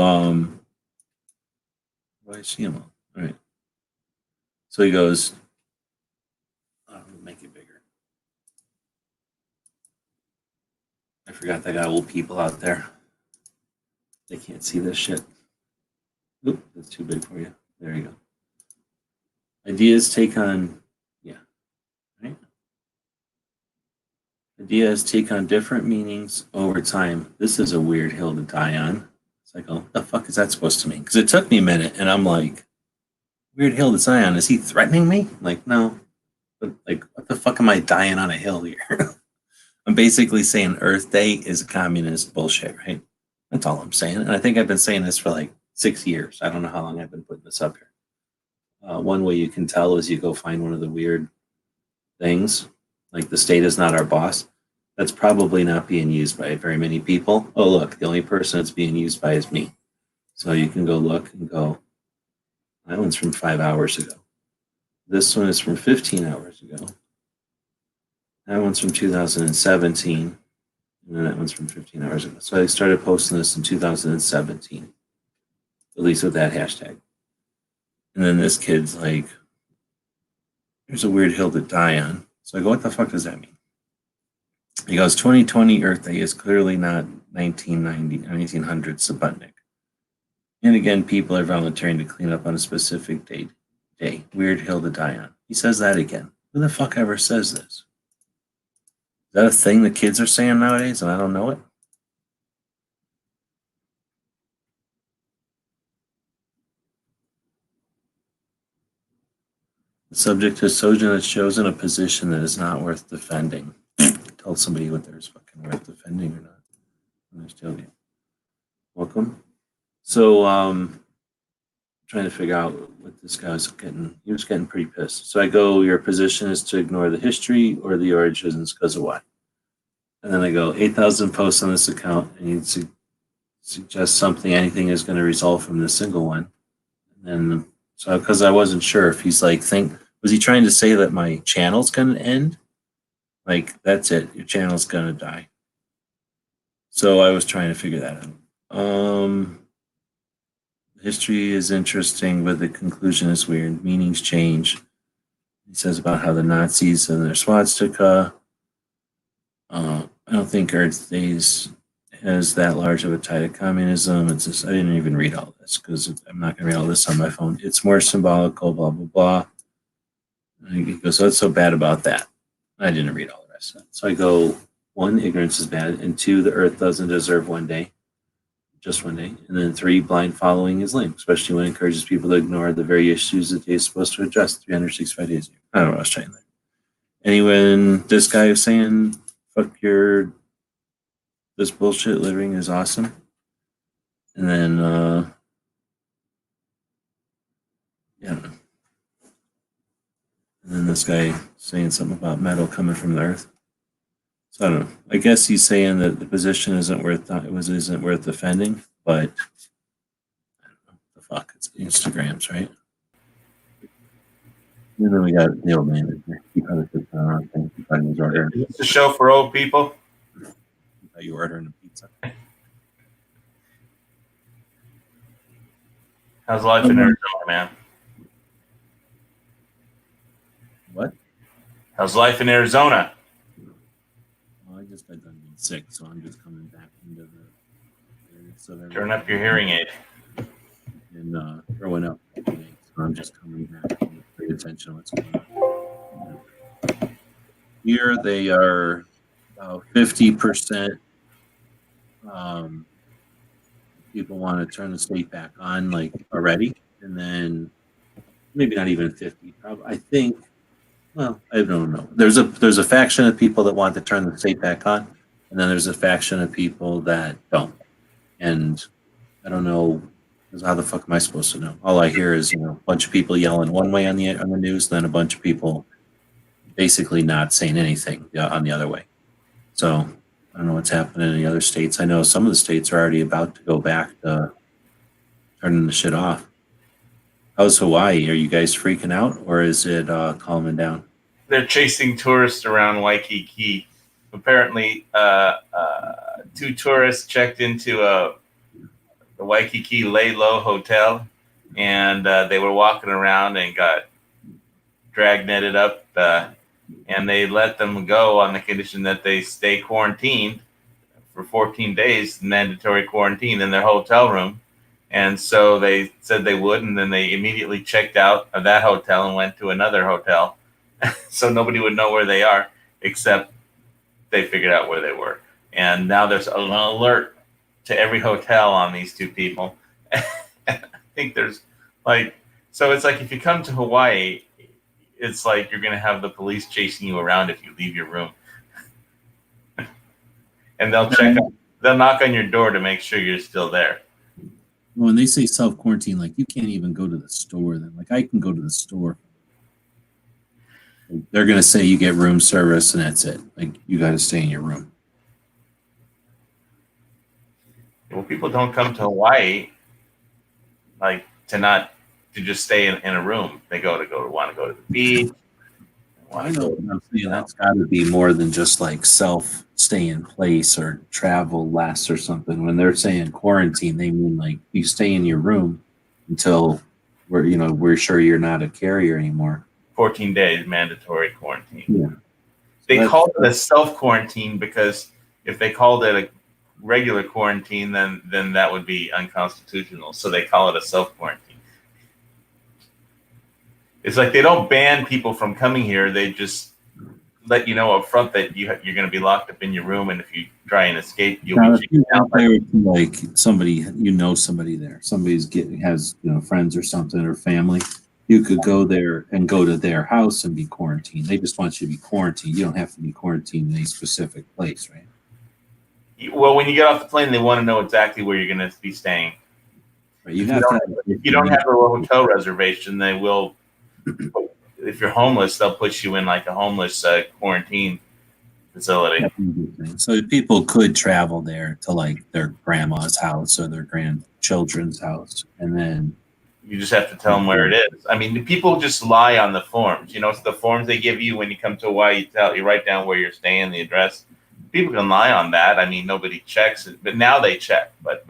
why is she all right? So he goes, make it bigger. I forgot they got old people out there. They can't see this shit. Oop, that's too big for you. There you go. Ideas take on, yeah, right? Ideas take on different meanings over time. This is a weird hill to die on. It's like, oh, what the fuck is that supposed to mean? Because it took me a minute, and I'm like, weird hill to die on. Is he threatening me? Like, no. But like, what the fuck am I dying on a hill here? I'm basically saying Earth Day is a communist bullshit, right? That's all I'm saying. And I think I've been saying this for like 6 years. I don't know how long I've been putting this up here. One way you can tell is you go find one of the weird things, like the state is not our boss. That's probably not being used by very many people. Oh, look, the only person it's being used by is me. So you can go look and go, that one's from 5 hours ago. This one is from 15 hours ago. That one's from 2017. And then that one's from 15 hours ago. So I started posting this in 2017, at least with that hashtag. And then this kid's like, there's a weird hill to die on. So I go, what the fuck does that mean? He goes, 2020 Earth Day is clearly not 1990, 1900 Subutnik. And again, people are volunteering to clean up on a specific day. Weird hill to die on. He says that again. Who the fuck ever says this? Is that a thing the kids are saying nowadays and I don't know it? The subject has chosen a position that is not worth defending. Tell somebody what there's fucking worth defending or not. Nice tailgate. Welcome. So, trying to figure out what this guy was getting. He was getting pretty pissed. So I go, your position is to ignore the history or the origins because of what? And then I go, 8,000 posts on this account, and you suggest something, anything is going to result from this single one. And then, so because I wasn't sure if he's like, was he trying to say that my channel's going to end? Like, that's it, your channel's going to die. So I was trying to figure that out. History is interesting, but the conclusion is weird. Meanings change. He says about how the Nazis and their swastika. I don't think Earth Days has that large of a tie to communism. It's just, I didn't even read all this because I'm not going to read all this on my phone. It's more symbolical, blah, blah, blah. And he goes, what's so bad about that? I didn't read all the rest of it. So I go, 1, ignorance is bad. And 2, the Earth doesn't deserve one day. Just one day. And then 3, blind following is lame, especially when it encourages people to ignore the very issues that they're supposed to address 365 days a year. I don't know what I was trying there. Anyway, this guy was saying, fuck this bullshit living is awesome. And then, yeah, I don't know. And then this guy saying something about metal coming from the earth. So I don't know. I guess he's saying that the position isn't worth defending, but I don't know. The fuck, it's Instagrams, right? And then we got the old man. He probably took the wrong thing. He probably was ordering. Is this a show for old people? Are you ordering a pizza? How's life in Arizona, man? What? How's life in Arizona? Well, I just got done being sick, so I'm just coming back into the. Turn up your hearing aid. And throwing up today, so I'm just coming back and pay attention to what's going on. Here they are 50%. People want to turn the state back on, like already, and then maybe not even 50. Probably, I think. Well, I don't know. There's a faction of people that want to turn the state back on, and then there's a faction of people that don't. And I don't know, 'cause how the fuck am I supposed to know? All I hear is a bunch of people yelling one way on the news, then a bunch of people basically not saying anything on the other way. So I don't know what's happening in the other states. I know some of the states are already about to go back to turning the shit off. How's Hawaii? Are you guys freaking out, or is it calming down? They're chasing tourists around Waikiki. Apparently, 2 tourists checked into the Waikiki Lay Low Hotel, and they were walking around and got drag netted up, and they let them go on the condition that they stay quarantined for 14 days, mandatory quarantine in their hotel room. And so they said they would, and then they immediately checked out of that hotel and went to another hotel. So nobody would know where they are, except they figured out where they were. And now there's an alert to every hotel on these 2 people. I think there's so it's like if you come to Hawaii, it's like you're going to have the police chasing you around if you leave your room. And they'll knock on your door to make sure you're still there. When they say self quarantine, like you can't even go to the store. Then, like I can go to the store. They're gonna say you get room service and that's it. Like you got to stay in your room. Well, people don't come to Hawaii like to just stay in a room. They want to go to the beach. I know what I'm saying. That's got to be more than just like self stay in place or travel less or something. When they're saying quarantine, they mean like you stay in your room until we're sure you're not a carrier anymore. 14 days mandatory quarantine. Yeah. They called it a self quarantine because if they called it a regular quarantine, then that would be unconstitutional. So they call it a self quarantine. It's like they don't ban people from coming here. They just let you know up front that you're going to be locked up in your room, and if you try and escape, you'll be kicked out. Like somebody, somebody there. Somebody's has friends or something or family. You could go there and go to their house and be quarantined. They just want you to be quarantined. You don't have to be quarantined in a specific place, right? Well, when you get off the plane, they want to know exactly where you're going to be staying. Right. If you don't have a hotel reservation, they will. If you're homeless, they'll put you in like a homeless quarantine facility. So people could travel there to like their grandma's house or their grandchildren's house, and then you just have to tell them where it is. I mean, people just lie on the forms. It's the forms they give you when you come to Hawaii. You write down where you're staying, the address. People can lie on that. I mean, nobody checks it, but now they check. But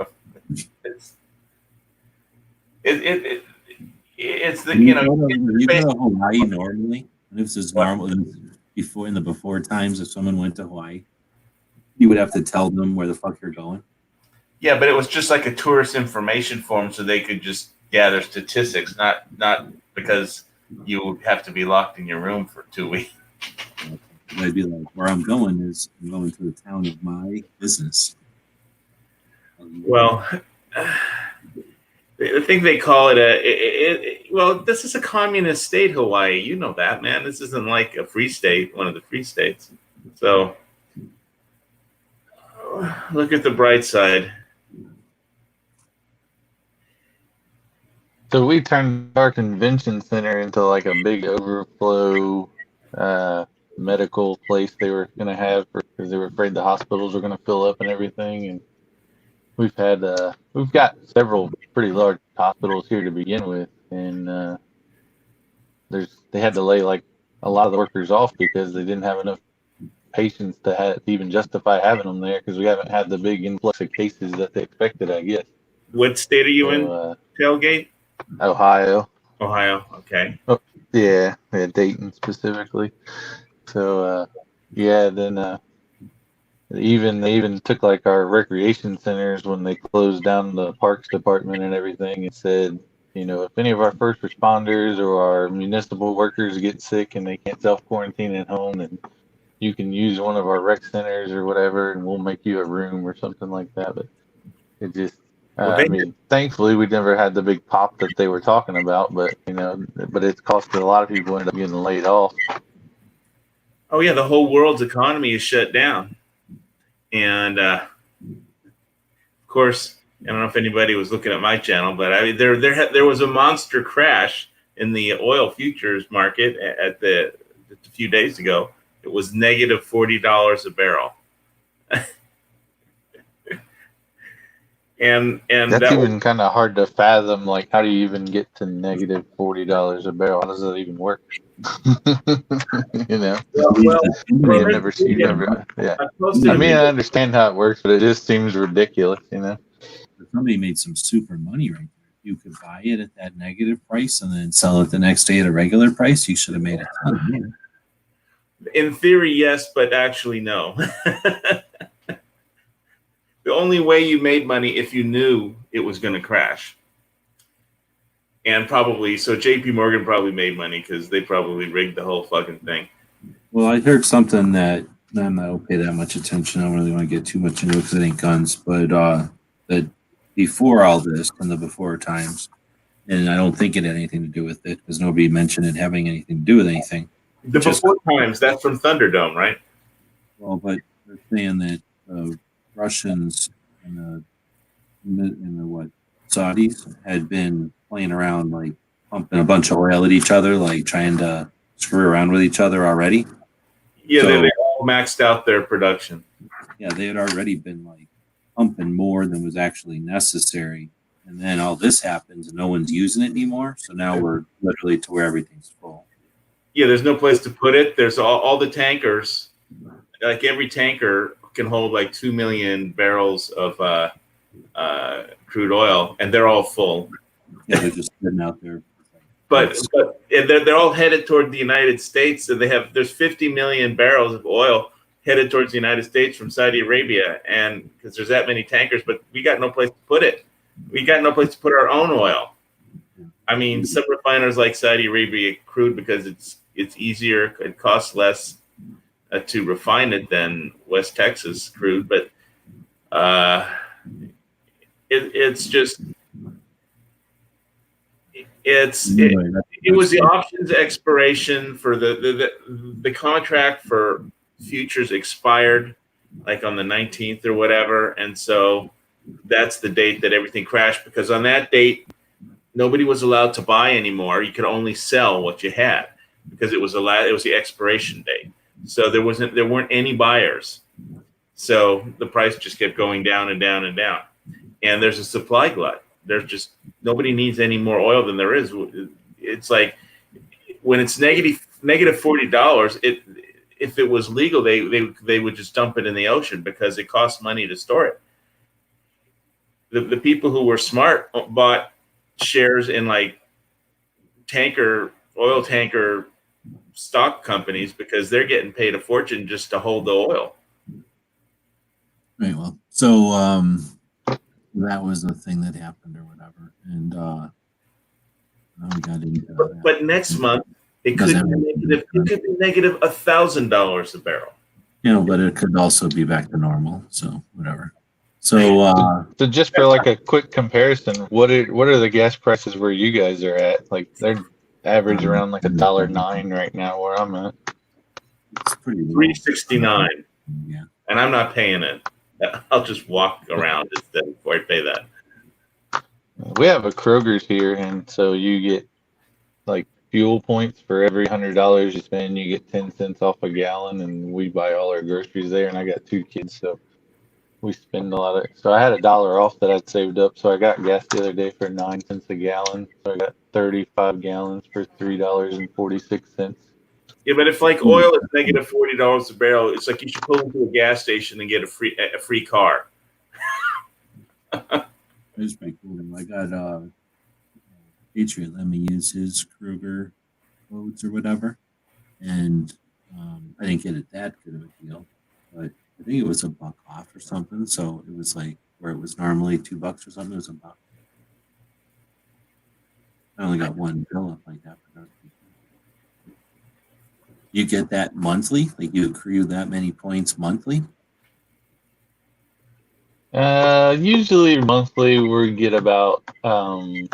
it's the you go to Hawaii normally. And this is normal in the before times. If someone went to Hawaii, you would have to tell them where the fuck you're going. Yeah, but it was just like a tourist information form, so they could just gather statistics, not because you would have to be locked in your room for 2 weeks. I'd be like, where I'm going is I'm going to the town of my business. Well, I think they call it well, this is a communist state, Hawaii. You know that, man. This isn't like a free state, one of the free states. So look at the bright side. So we turned our convention center into like a big overflow medical place they were going to have because they were afraid the hospitals were going to fill up and everything. And we've got several pretty large hospitals here to begin with, and they had to lay like a lot of the workers off because they didn't have enough patients to even justify having them there because we haven't had the big influx of cases that they expected, I guess. What state are you in? Tailgate? Ohio. Okay. Oh, yeah, Dayton specifically. So then they even took like our recreation centers when they closed down the parks department and everything and said, if any of our first responders or our municipal workers get sick and they can't self-quarantine at home, then you can use one of our rec centers or whatever, and we'll make you a room or something like that. But it just, Well, I mean, thankfully we never had the big pop that they were talking about. But but it's costed a lot of people end up getting laid off. oh yeah, the whole world's economy is shut down, and of course, I don't know if anybody was looking at my channel, but I mean, there was a monster crash in the oil futures market a few days ago. It was negative $40 a barrel, and That's that even kind of hard to fathom. Like, how do you even get to negative $40 a barrel? How does that even work? you know, well, you never see, never. Yeah, I posted I a mean, video. I understand how it works, but it just seems ridiculous. Somebody made some super money right there. You could buy it at that negative price and then sell it the next day at a regular price. You should have made a ton of money. In theory, yes, but actually, no. The only way you made money if you knew it was going to crash. And probably, so JP Morgan probably made money because they probably rigged the whole fucking thing. Well, I heard something that I'm not going to pay that much attention. I don't really want to get too much into it because it ain't guns. But that before all this, in the before times, and I don't think it had anything to do with it because nobody mentioned it having anything to do with anything. The before times, that's from Thunderdome, right? Well, but they're saying that Russians and the what Saudis had been playing around, like pumping a bunch of oil at each other, like trying to screw around with each other already. Yeah, So- they all maxed out their production. Yeah, they had already been like pumping more than was actually necessary. And then all this happens and no one's using it anymore. So now we're literally to where everything's full. Yeah, there's no place to put it. There's all the tankers, like every tanker can hold like 2 million barrels of crude oil, and they're all full. Yeah, they're just sitting out there. But they're all headed toward the United States. So there's 50 million barrels of oil headed towards the United States from Saudi Arabia, and because there's that many tankers, but we got no place to put it. We got no place to put our own oil. I mean, some refiners like Saudi Arabia crude because it's easier, it costs less to refine it than West Texas crude, but it's just it was the options expiration for the contract for futures expired like on the 19th or whatever, and so that's the date that everything crashed, because on that date nobody was allowed to buy anymore. You could only sell what you had because it was the expiration date. So there weren't any buyers. So the price just kept going down and down and down. And there's a supply glut. There's just nobody needs any more oil than there is. It's like when it's negative $40, if it was legal, they would just dump it in the ocean because it costs money to store it. The people who were smart bought shares in like oil tanker stock companies because they're getting paid a fortune just to hold the oil. Right. Well, so that was the thing that happened or whatever, and now we got into that. But next month it could be negative $1,000 a barrel. You know, but it could also be back to normal. So whatever. So So just for like a quick comparison, what are the gas prices where you guys are at? Like they're average around like $1.09 right now where I'm at. it's pretty low. $3.69, Yeah. and I'm not paying it. I'll just walk around instead before I pay that. We have a Kroger's here, and so you get like fuel points for every $100 you spend. You get 10 cents off a gallon, and we buy all our groceries there. And I got 2 kids, so we spend a lot of. So I had $1 off that I'd saved up, so I got gas the other day for 9 cents a gallon. So I got 35 gallons for $3.46. Yeah, but if like oil is negative $40 a barrel, it's like you should pull into a gas station and get a free car. I just make cool. I got Patriot let me use his Kruger codes or whatever, and I didn't get it that good of a deal, but I think it was $1 off or something. So it was like where it was normally $2 or something. It was $1. I only got one bill up like that. For You get that monthly? Like you accrue that many points monthly? Usually monthly we get about 600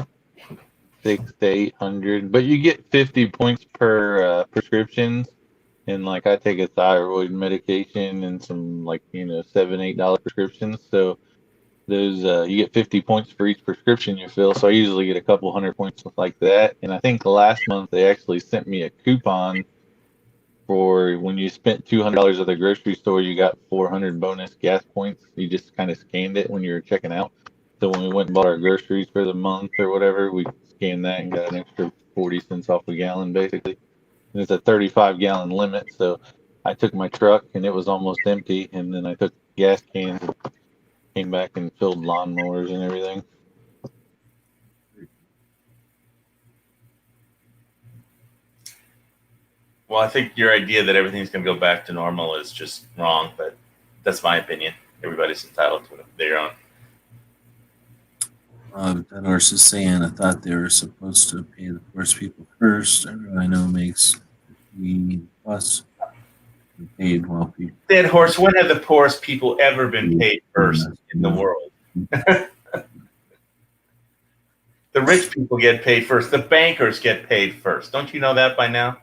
to 800, but you get 50 points per prescriptions. And like I take a thyroid medication and some like $7-8 prescriptions. So those you get 50 points for each prescription you fill. So I usually get a couple hundred points like that. And I think last month they actually sent me a coupon for when you spent $200 at the grocery store, you got 400 bonus gas points. You just kind of scanned it when you were checking out. So when we went and bought our groceries for the month or whatever, we scanned that and got an extra 40 cents off a gallon, basically. And it's a 35-gallon limit. So I took my truck and it was almost empty. And then I took gas cans and came back and filled lawnmowers and everything. Well, I think your idea that everything's going to go back to normal is just wrong, but that's my opinion. Everybody's entitled to their own. That horse is saying I thought they were supposed to pay the poorest people first. Everyone I know makes $50 plus. Paid well people. Dead horse, when have the poorest people ever been paid first in the world? The rich people get paid first. The bankers get paid first. Don't you know that by now?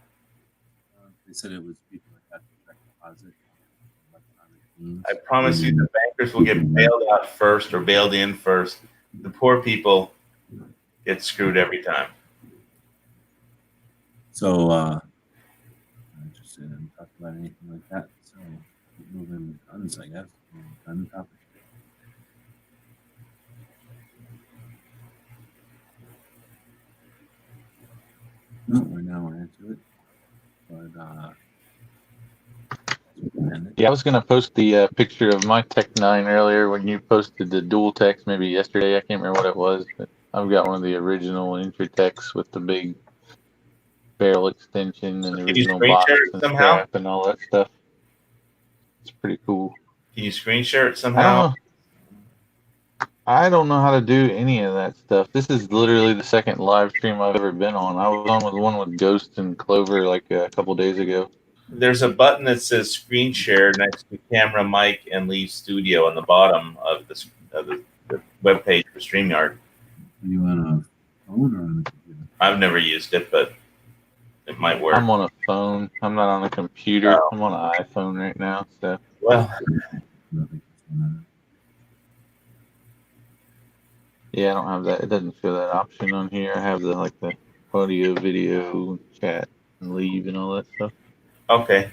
They said it was people that got the direct deposit. I promise you, the bankers will get bailed out first or bailed in first. The poor people get screwed every time. So, I'm interested in talking about anything like that. So, keep moving guns, I guess. Gun topic. No, we're into it. But, yeah, I was gonna post the picture of my Tech 9 earlier when you posted the dual techs, maybe yesterday. I can't remember what it was, but I've got one of the original Intratechs with the big barrel extension and the original box and strap and all that stuff. It's pretty cool. Can you screen share it somehow? I don't know how to do any of that stuff. This is literally the second live stream I've ever been on. I was on with one with Ghost and Clover like a couple days ago. There's a button that says screen share next to camera, mic, and leave studio on the bottom of the web page for StreamYard. Are you on a phone or on a computer? I've never used it, but it might work. I'm on a phone. I'm not on a computer. I'm on an iPhone right now. So well, yeah, I don't have that. It doesn't show that option on here. I have the audio, video, chat, and leave and all that stuff. Okay.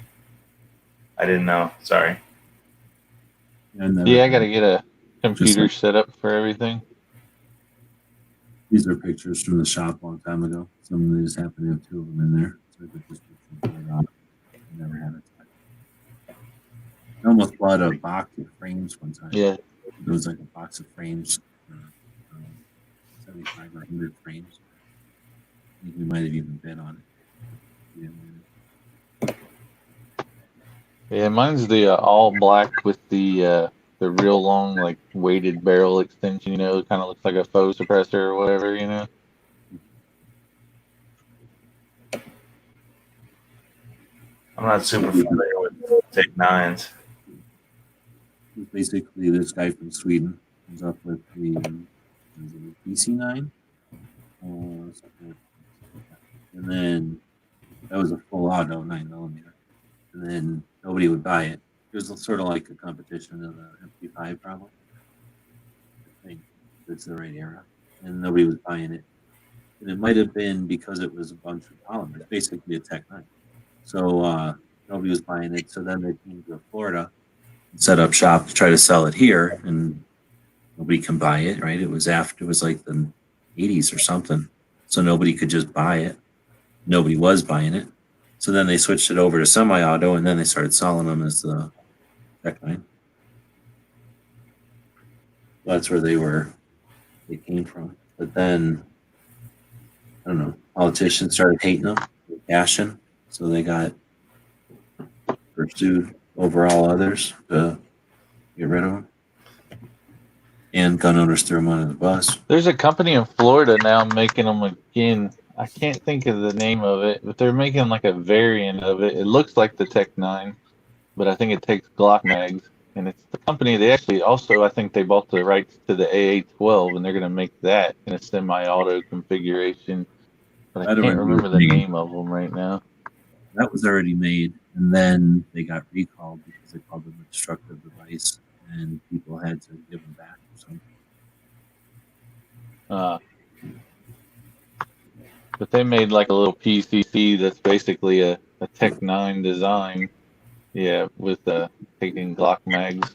I didn't know. Sorry. Yeah, I got to get a computer set up for everything. These are pictures from the shop a long time ago. Some of these happen to have two of them in there. So I just never had it. I almost bought a box of frames one time. Yeah. It was like a box of frames, 75 or 100 frames. I think we might have even bid on it. Yeah, mine's the all black with the real long weighted barrel extension. It kind of looks like a faux suppressor or whatever. I'm not super familiar with Tech 9s. Basically, this guy from Sweden comes up with the DC9. And then that was a full auto 9mm. And then nobody would buy it. It was sort of like a competition of the MP5, probably. I think it's the right era. And nobody was buying it. And it might have been because it was a bunch of polymers, basically a Tech 9. So nobody was buying it. So then they came to Florida and set up shop to try to sell it here. And nobody can buy it, right? It was like the 80s or something. So nobody could just buy it. Nobody was buying it. So then they switched it over to semi-auto, and then they started selling them as the Tech 9. That's where they came from. But then, I don't know, politicians started hating them, cashing, so they got pursued over all others to get rid of them. And gun owners threw them under the bus. There's a company in Florida now making them again. I can't think of the name of it, but they're making like a variant of it. It looks like the Tech 9, but I think it takes Glock mags. And it's the company, they actually also, I think they bought the rights to the AA-12, and they're going to make that in a semi-auto configuration. But I That can't already was remember the made. name of them right now. That was already made, and then they got recalled because they called them a destructive device, and people had to give them back or something. But they made like a little PCC that's basically a Tech 9 design. Yeah, with taking Glock mags.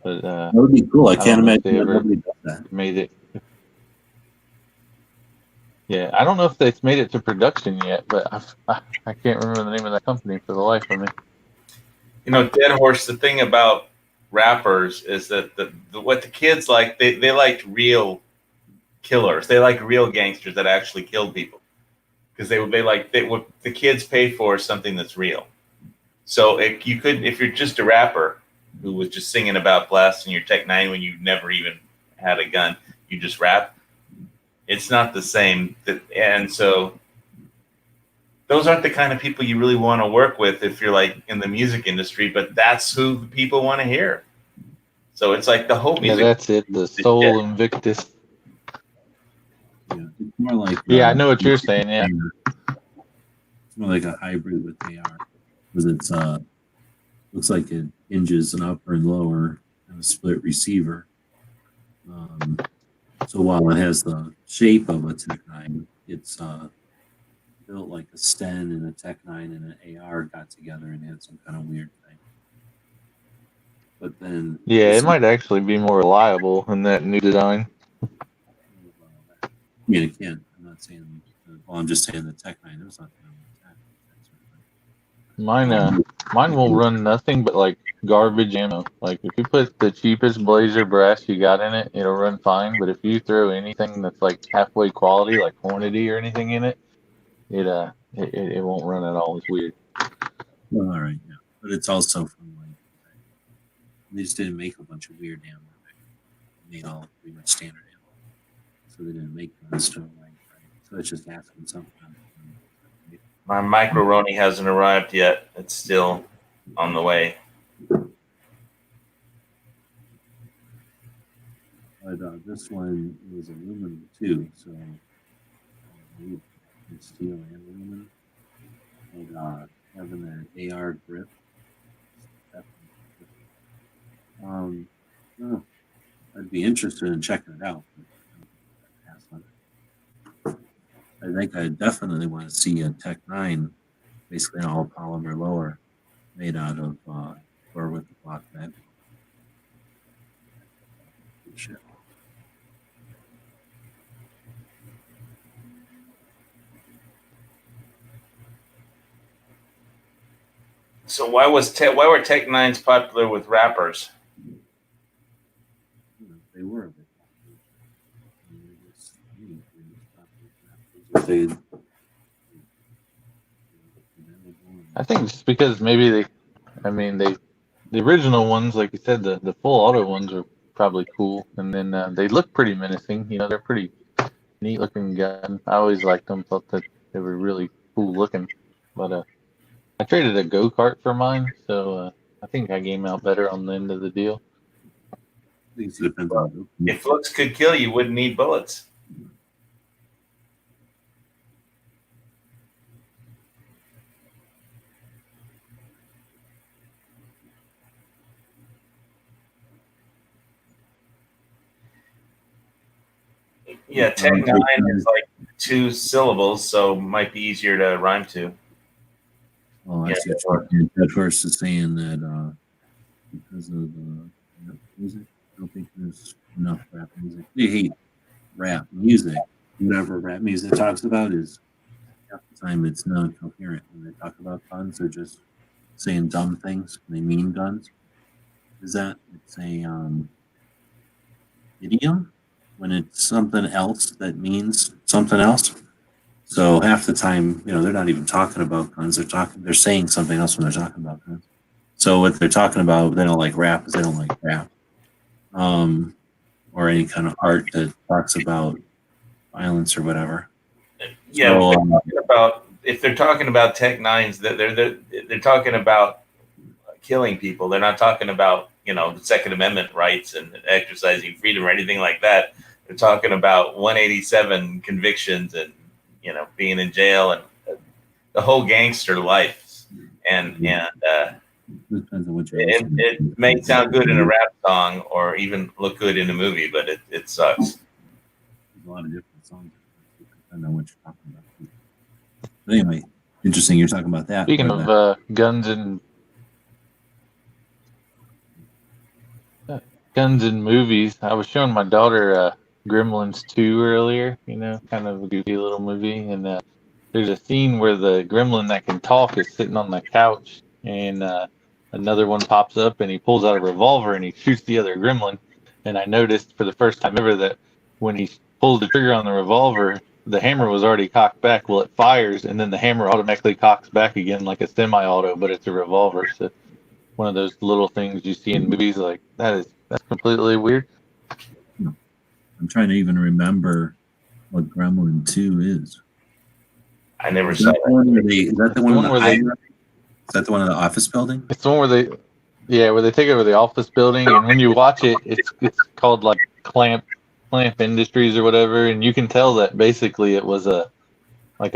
But That would be cool. I I can't don't know if imagine they that ever nobody does that. made it. Yeah, I don't know if they've made it to production yet, but I can't remember the name of that company for the life of me. You know, Dead Horse, the thing about rappers is that what the kids like, they liked real killers. They like real gangsters that actually killed people because what the kids pay for is something that's real. So if you're just a rapper who was just singing about blasting your Tech 9 when you never even had a gun, you just rap, it's not the same. And so those aren't the kind of people you really want to work with if you're like in the music industry, but that's who people want to hear. So it's like the whole Yeah, music. that's it. The Soul Invictus. Yeah, it's more like Yeah, I know what you're saying. Yeah, it's more like a hybrid with AR because it's looks like it hinges an upper and lower and a split receiver. So while it has the shape of a Tech 9, it's built like a Sten and a Tech 9 and an AR got together and had some kind of weird thing. But then, yeah, it might actually be more reliable in that new design. I mean, it can. I'm not saying. Well, I'm just saying the Tech 9. There's nothing on the Tech. Mine will run nothing but like garbage ammo. Like if you put the cheapest Blazer brass you got in it, it'll run fine. But if you throw anything that's like halfway quality, like Hornady or anything in it, it won't run at all. It's weird. Well, all right, yeah, but it's also from like they just didn't make a bunch of weird ammo. They made all pretty much standard ammo, so they didn't make guns to like. So it's just asking something. My Microroni hasn't arrived yet. It's still on the way. But this one was aluminum too, so it's steel and aluminum. And having that AR grip. Oh, I'd be interested in checking it out. I think I definitely want to see a Tech 9, basically an all polymer lower, made out of or with the block bed. Shit. So why were Tech 9s popular with rappers? They were. They I think just because maybe the original ones, like you said, the full auto ones are probably cool, and then they look pretty menacing. You know, they're pretty neat looking gun. I always liked them. Thought that they were really cool looking. But I traded a go-kart for mine, so I think I came out better on the end of the deal. it depends on If looks could kill, you wouldn't need bullets. Yeah, Tech 9 is like 2 syllables, so might be easier to rhyme to. Oh, I Yeah, see what you're saying. That horse is saying that because of the rap music, I don't think there's enough rap music. They hate rap music. Whatever rap music talks about is half the time it's non-coherent. When they talk about guns, they're just saying dumb things. They mean guns. Is that it's a idiom when it's something else that means something else? So half the time, they're not even talking about guns. They're saying something else when they're talking about guns. So what they're talking about, they don't like rap, is they don't like rap, or any kind of art that talks about violence or whatever. Yeah, So, if they're talking about Tech Nines, that they're talking about killing people. They're not talking about the Second Amendment rights and exercising freedom or anything like that. They're talking about 187 convictions and being in jail and the whole gangster life. And depends on what you're it, listening it to. may sound good in a rap song or even look good in a movie, but it sucks. There's a lot of different songs. Depending on what you're talking about. But anyway, interesting. You're talking about that. Speaking or of that. guns and movies, I was showing my daughter Gremlins 2 earlier. Kind of a goofy little movie, and there's a scene where the gremlin that can talk is sitting on the couch, and another one pops up, and he pulls out a revolver and he shoots the other gremlin. And I noticed for the first time ever that when he pulled the trigger on the revolver, the hammer was already cocked back. Well, it fires, and then the hammer automatically cocks back again like a semi-auto, but it's a revolver. So one of those little things you see in movies, like that's completely weird. I'm trying to even remember what Gremlin 2 is. I never Is saw that the one that. where they? Is that the one one where they- Is that the one in the office building? It's the one where they take over the office building, and when you watch it, it's called like Clamp Industries or whatever, and you can tell that basically it was a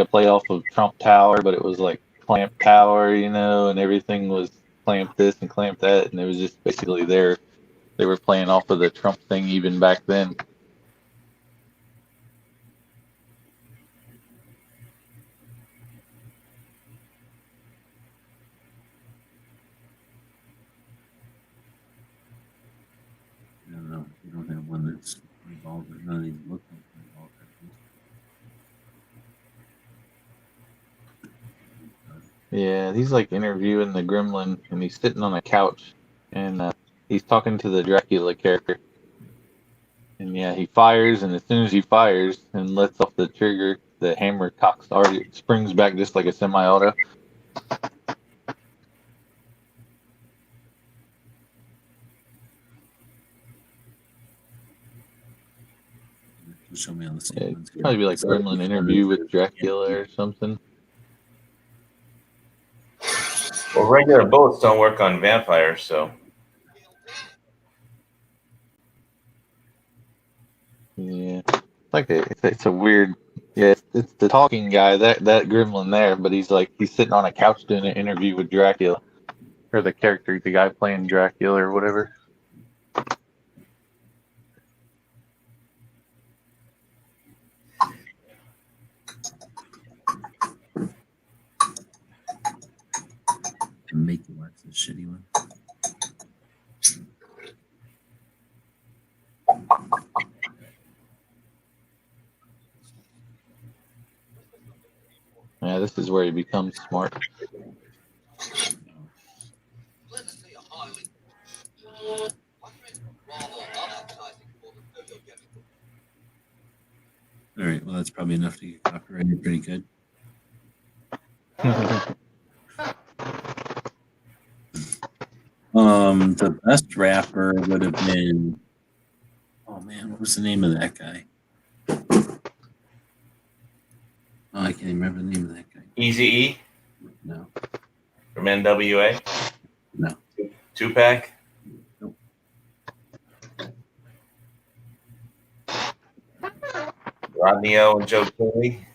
play off of Trump Tower, but it was like Clamp Tower, and everything was Clamp this and Clamp that, and it was just basically they were playing off of the Trump thing even back then. I don't know. We don't have one that's involved. None of these look like involved. Yeah, he's like interviewing the gremlin, and he's sitting on a couch, and he's talking to the Dracula character. And yeah, he fires, and as soon as he fires and lets off the trigger, the hammer cocks already springs back just like a semi-auto. Show me on the same Yeah, ones it'd here. probably be like Gremlin interview with Dracula or something. Well, regular bullets don't work on vampires, so Yeah, it's a weird. Yeah, it's the talking guy, that Gremlin there, but he's sitting on a couch doing an interview with Dracula, or the guy playing Dracula or whatever. Make you watch this shitty one. Yeah, this is where he becomes smart. All right. Well, that's probably enough to get copyrighted pretty good. The best rapper would have been. Oh man, what was the name of that guy? Oh, I can't even remember the name of that guy. Easy E No. from NWA. No. Tupac. Nope. Rodney O and Joe Cooley.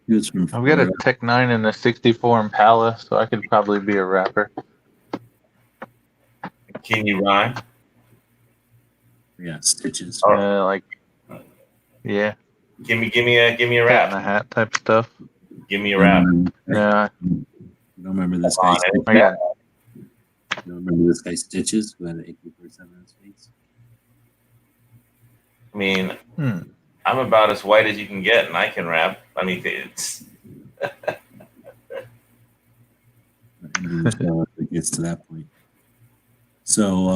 He was from I've got a Florida. Tech 9 and a 64 Impala, so I could probably be a rapper. Can you rhyme? Yeah, Stitches. Oh. Yeah, Give me a cat in rap. a hat type stuff. Give me a rap. Yeah, You don't remember this Come guy? on, Stitches? I got You don't remember this guy Stitches who had an AK-47 in his face? I mean, Hmm. I'm about as white as you can get, and I can rap. I mean, it's It gets to that point. So,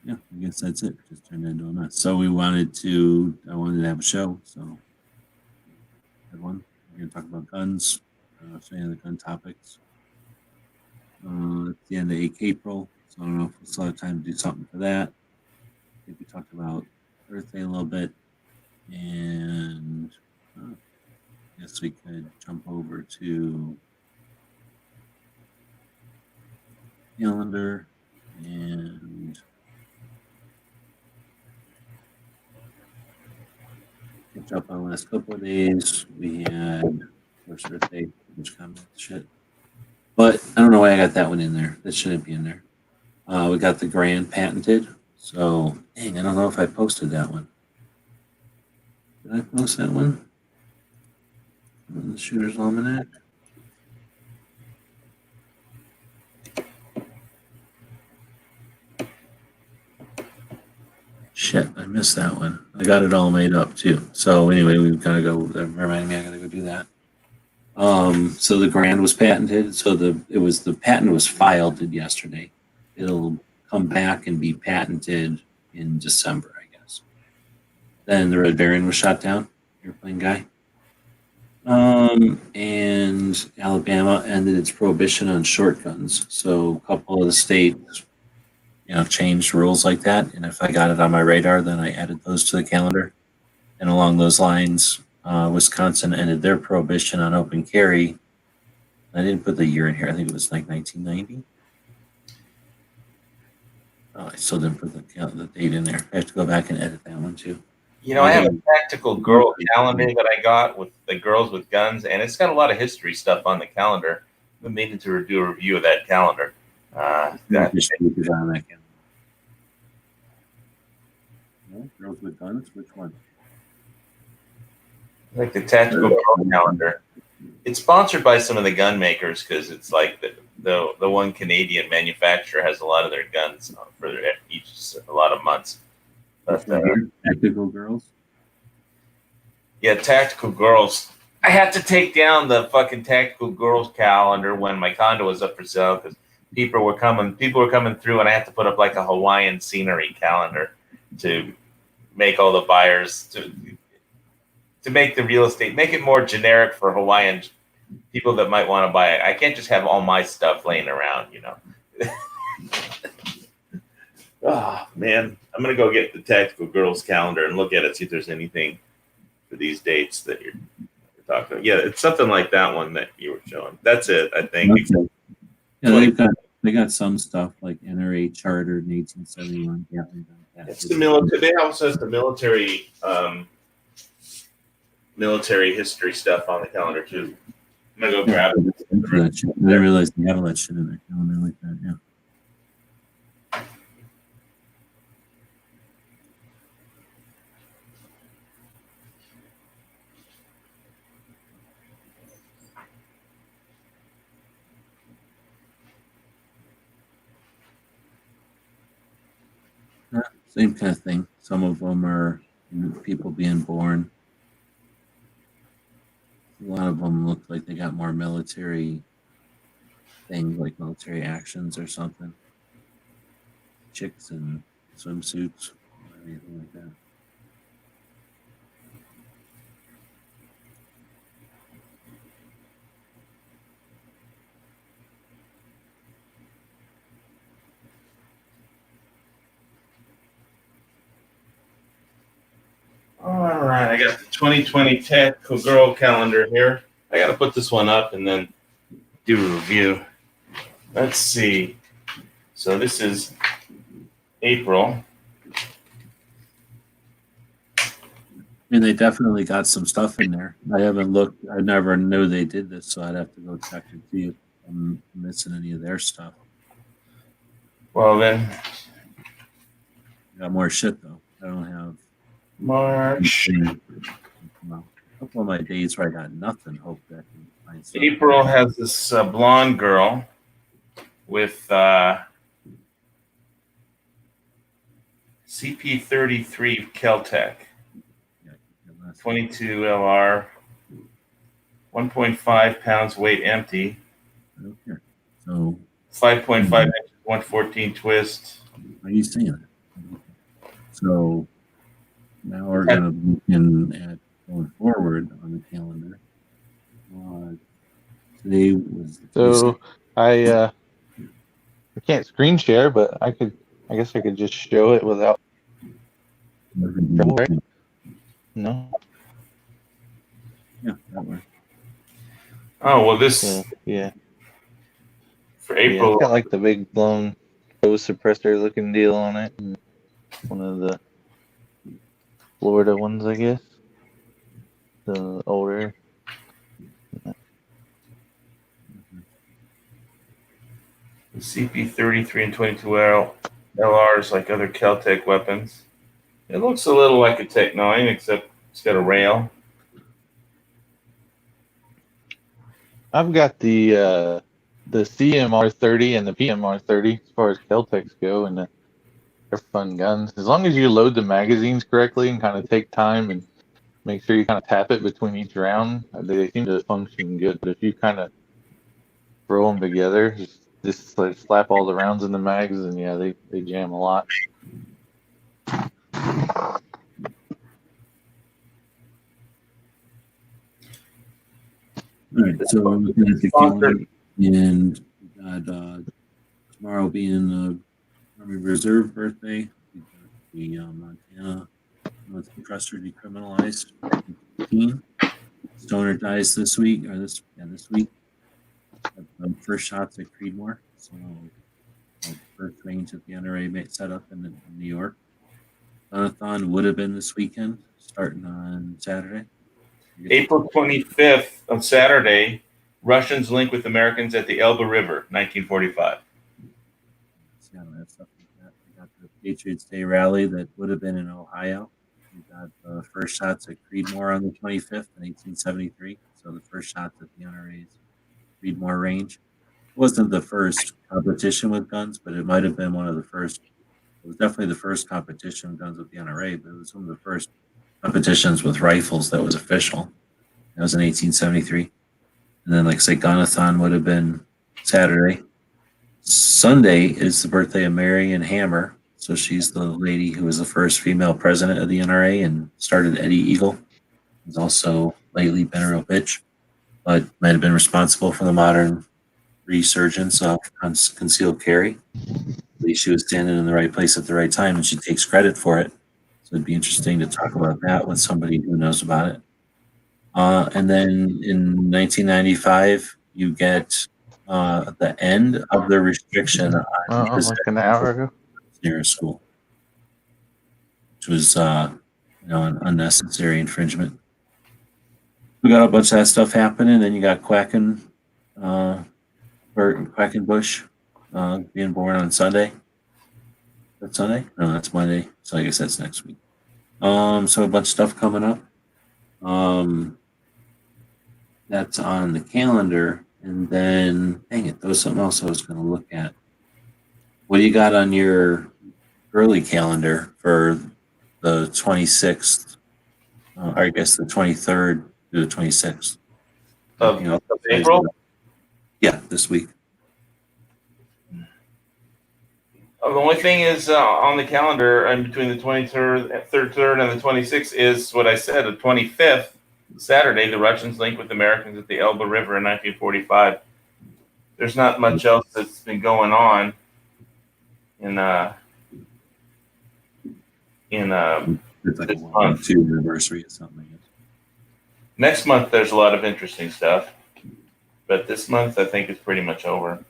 yeah, I guess that's it. Just turned into a mess. So I wanted to have a show. So, had one. We're going to talk about guns. Any other gun topics. It's the end of April, so I don't know if we'll still have time to do something for that. I think we talked about Earth Day a little bit. And I guess we could jump over to calendar and catch up on the last couple of days. We had first birthday, which kind of shit. But I don't know why I got that one in there. That shouldn't be in there. We got the Grand patented. So, dang, I don't know if I posted that one. Did I post that one? The Shooter's Almanac. Shit, I missed that one. I got it all made up too. So anyway, we've got to go. Remind me, I got to go do that. So the Grand was patented. So the patent was filed yesterday. It'll come back and be patented in December, I guess. Then the Red Baron was shot down. Airplane guy. And Alabama ended its prohibition on short guns. So a couple of the states, changed rules like that. And if I got it on my radar, then I added those to the calendar. And along those lines, Wisconsin ended their prohibition on open carry. I didn't put the year in here. I think it was like 1990. Oh, I still didn't put the date in there. I have to go back and edit that one too. I have a tactical girl calendar that I got with the girls with guns, and it's got a lot of history stuff on the calendar. I've been meaning to do a review of that calendar. On that calendar. No, girls with guns. Which one? Like the tactical girl calendar. It's sponsored by some of the gun makers because it's like the one Canadian manufacturer has a lot of their guns for a lot of months. But, Tactical girls. Yeah, tactical girls. I had to take down the fucking tactical girls calendar when my condo was up for sale because people were coming through, and I had to put up like a Hawaiian scenery calendar to make all the buyers to make the real estate, make it more generic for Hawaiian people that might want to buy it. I can't just have all my stuff laying around, Oh man, I'm gonna go get the tactical girls calendar and look at it, see if there's anything for these dates that you're talking about. Yeah, it's something like that one that you were showing. That's it, I think. Okay. Yeah, they got some stuff like NRA chartered in 1871. Yeah, it's the military. They also have the military history stuff on the calendar too. I'm gonna go grab it. I didn't realize they have all that shit in their calendar like that. Yeah. Same kind of thing. Some of them are people being born. A lot of them look like they got more military things, like military actions or something. Chicks in swimsuits or anything like that. All right, I got the 2020 Tactical Girl calendar here. I got to put this one up and then do a review. Let's see. So this is April. I mean, they definitely got some stuff in there. I haven't looked. I never knew they did this, so I'd have to go check and see if I'm missing any of their stuff. Well, then. Got more shit, though. I don't have March. Well, a couple of my days where I got nothing. Hope that I can find something. April has this blonde girl with CP33 Keltec, 22 LR, 1.5 pounds weight empty. Okay. So 5.5 inches, 114 twist. Are you seeing it? So now we're going to be looking at going forward on the calendar. Today was So I can't screen share, but I guess I could just show it without. Right? No. Yeah, that works. Oh well, this So yeah. for Yeah, it's April. got like the big blown hose suppressor looking deal on it. And one of the Florida ones, I guess. The older. The CP-33 and 22L LRs like other Keltec weapons. It looks a little like a Tech 9, except it's got a rail. I've got the CMR 30 and the PMR 30 as far as Keltecs go, and they're fun guns. As long as you load the magazines correctly and kind of take time and make sure you kind of tap it between each round, they seem to function good. But if you kind of throw them together, just like slap all the rounds in the mags, and yeah, they jam a lot. All right, so we're looking at the calendar, and we got tomorrow being the Army Reserve birthday. We got the Montana North Compressor decriminalized. 15. Stoner dies this week, or this week. First shots at Creedmoor. So first range at the NRA set up in New York. Donathon would have been this weekend, starting on Saturday. April 25th on Saturday, Russians link with Americans at the Elba River, 1945. Yeah, that stuff like that. We got the Patriots Day rally that would have been in Ohio. We got the first shots at Creedmoor on the 25th in 1873. So the first shots at the NRA's Creedmoor range. It wasn't the first competition with guns, but it might have been one of the first. It was definitely the first competition with guns with the NRA, but it was one of the first competitions with rifles that was official. That was in 1873. And then, like I say, Gunathon would have been Saturday. Sunday is the birthday of Marion Hammer. So she's the lady who was the first female president of the NRA and started Eddie Eagle. Has also lately been a real bitch, but might have been responsible for the modern resurgence of concealed carry. At least she was standing in the right place at the right time, and she takes credit for it. So it'd be interesting to talk about that with somebody who knows about it. And then in 1995, you get the end of the restriction on Like an hour ago. near a school, which was an unnecessary infringement. We got a bunch of that stuff happening. Then you got Quackenbush being born on Sunday. That's Sunday? No, that's Monday. So I guess that's next week. So a bunch of stuff coming up. That's on the calendar. And then, dang it, there was something else I was going to look at. What do you got on your early calendar for the 26th? Or I guess the 23rd to the 26th. Of You know, April? Yeah, this week. The only thing is on the calendar and between the 23rd and the 26th is what I said, the 25th, Saturday, the Russians link with Americans at the Elba River in 1945. There's not much else that's been going on in It's like a this 1-2 anniversary or something. I guess. next month. There's a lot of interesting stuff, but this month I think is pretty much over.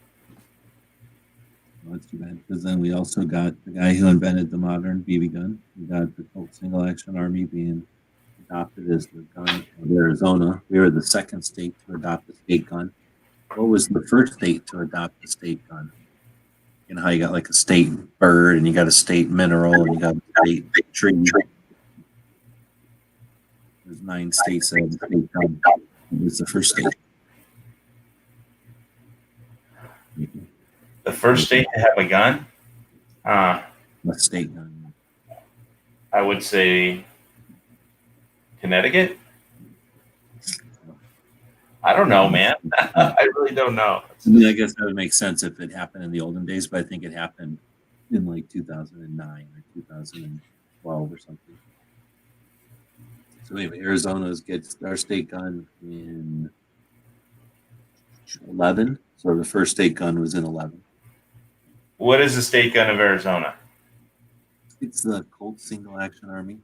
Well, that's too bad because then we also got the guy who invented the modern BB gun. We got the Colt Single Action Army being adopted as the gun of Arizona. We were the second state to adopt the state gun. What was the first state to adopt the state gun? You know how you got like a state bird and you got a state mineral and you got a state tree. There's 9 states that have the state gun. It was the first state. The first state to have a gun, A state gun. I would say Connecticut. I don't know, man. I really don't know. I mean, I guess that would make sense if it happened in the olden days, but I think it happened in like 2009 or 2012 or something. So anyway, Arizona's gets their state gun in 11. So the first state gun was in 11. What is the state gun of Arizona? It's the Colt Single Action Army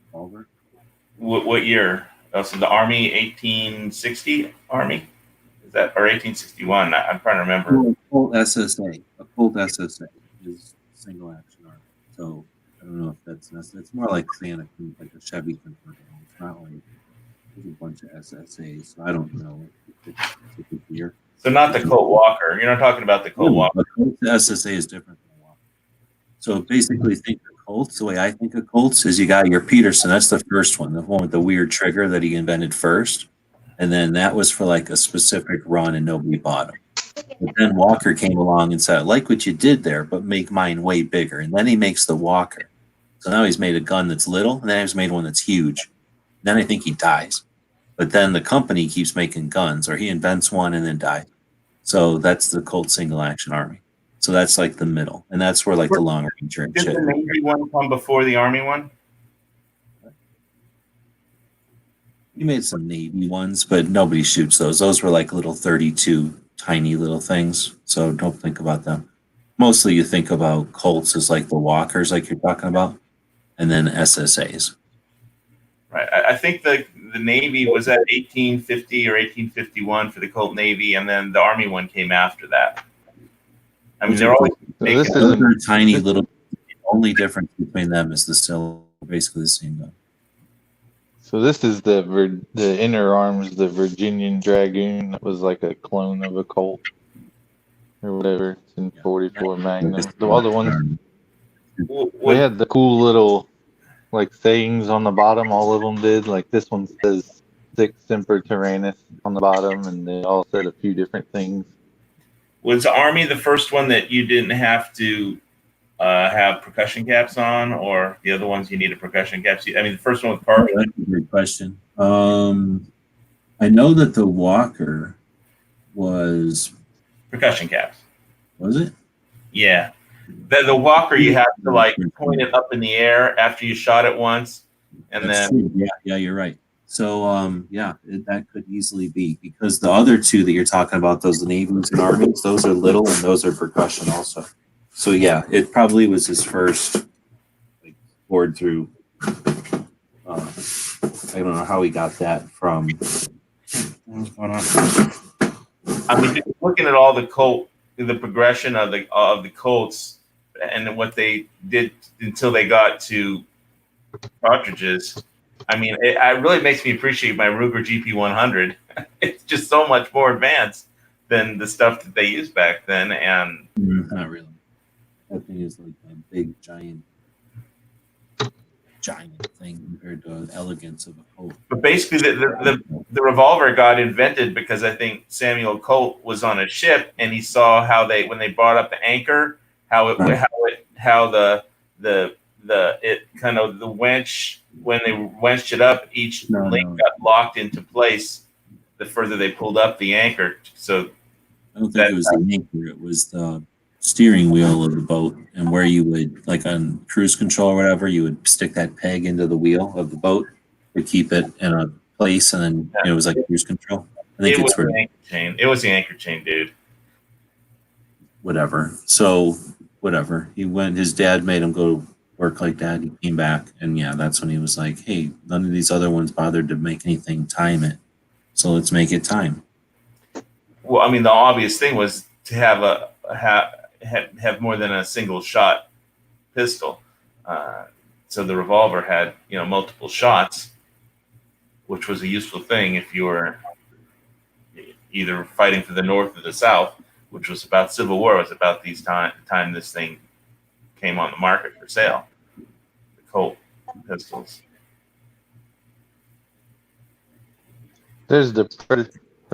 revolver. What year? Oh, so the Army 1860 Army is that or 1861? I'm trying to remember. Well, a Colt SSA is single action arm. So I don't know if that's necessary. It's more like saying like a Chevy convertible. It's not like there's a bunch of SSAs. So I don't know if it's specific year. So not the Colt Walker. You're not talking about the Colt Walker. The SSA is different than a Walker. So basically, think of Colts. The way I think of Colts is you got your Peterson. That's the first one, the one with the weird trigger that he invented first, and then that was for like a specific run, and nobody bought him. But then Walker came along and said, I like what you did there, but make mine way bigger. And then he makes the Walker. So now he's made a gun that's little, and then he's made one that's huge. Then I think he dies. But then the company keeps making guns, or he invents one and then dies. So that's the Colt Single Action Army. So that's like the middle. And that's where like the long range and Did shit. the Navy one come before the Army one? He made some Navy ones, but nobody shoots those. Those were like little 32 tiny little things. So don't think about them. Mostly you think about Colts as like the Walkers, like you're talking about, and then SSAs. Right. I think the Navy was at 1850 or 1851 for the Colt Navy, and then the Army one came after that. I mean, they're always this those is are tiny little. The only difference between them is the still basically the same gun. so this is the inner arms, the Virginian Dragoon. That was like a clone of a Colt or whatever. It's in 44 Magnum. All the ones they had the cool little like sayings on the bottom. All of them did. Like this one says "Sic Semper Tyrannis" on the bottom, and they all said a few different things. Was the Army the first one that you didn't have to have percussion caps on, or the other ones you needed percussion caps? I mean, the first one with Oh, Parker. that's a great question. I know that the Walker was Percussion caps. it? Yeah. The Walker, you have to like point it up in the air after you shot it once, and That's then true. Yeah, you're right. So that could easily be because the other two that you're talking about, those Navies and Armies, those are little and those are percussion also. So yeah, it probably was his first like board through. I don't know how he got that from. What's going on? I mean, just looking at all the progression of the Colts, and what they did until they got to cartridges. I mean, it really makes me appreciate my Ruger GP100. It's just so much more advanced than the stuff that they used back then. And Not really. That thing is like a big giant thing compared to the elegance of a Colt. but basically, the revolver got invented because I think Samuel Colt was on a ship and he saw how when they brought up the anchor, how the winch, when they winched it up, each link got locked into place the further they pulled up the anchor. So I don't think it was the anchor; it was the steering wheel of the boat, and where you would, like on cruise control or whatever, you would stick that peg into the wheel of the boat to keep it in a place, and then it was like cruise control. I think it's the anchor chain. It was the anchor chain, dude. Whatever. So whatever. He went. His dad made him go work like that. He came back, and yeah, that's when he was like, "Hey, none of these other ones bothered to make anything time it, so let's make it time." Well, I mean, the obvious thing was to have have more than a single shot pistol. So the revolver had multiple shots, which was a useful thing if you were either fighting for the North or the South, which was about Civil War. It was about the time this thing came on the market for sale. The Colt pistols. There's the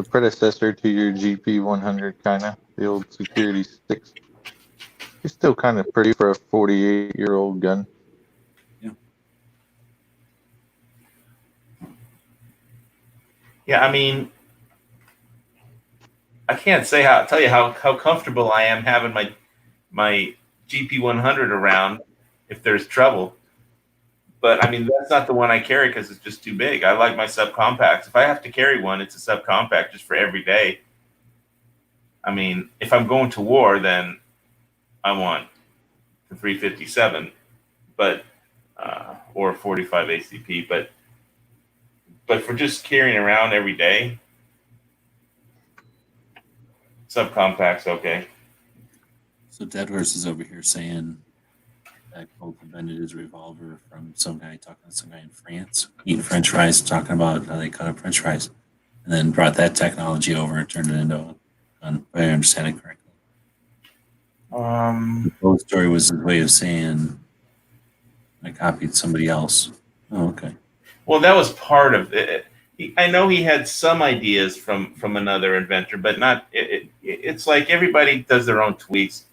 predecessor to your GP100, kind of the old Security 6. It's still kind of pretty for a 48-year-old gun. Yeah, I mean, I can't tell you how comfortable I am having my GP100 around if there's trouble. But I mean, that's not the one I carry because it's just too big. I like my subcompacts. If I have to carry one, it's a subcompact just for every day. I mean, if I'm going to war, then I want the 357, but or 45 ACP. But But for just carrying around every day, subcompact's okay. So Dead Horse is over here saying that Colt invented his revolver from some guy talking to some guy in France, eating French fries, talking about how they cut up French fries, and then brought that technology over and turned it into a gun. If I understand it correctly. The whole story was his way of saying I copied somebody else. Oh, okay. Well, that was part of it. I know he had some ideas from another inventor, but not. It's like everybody does their own tweaks.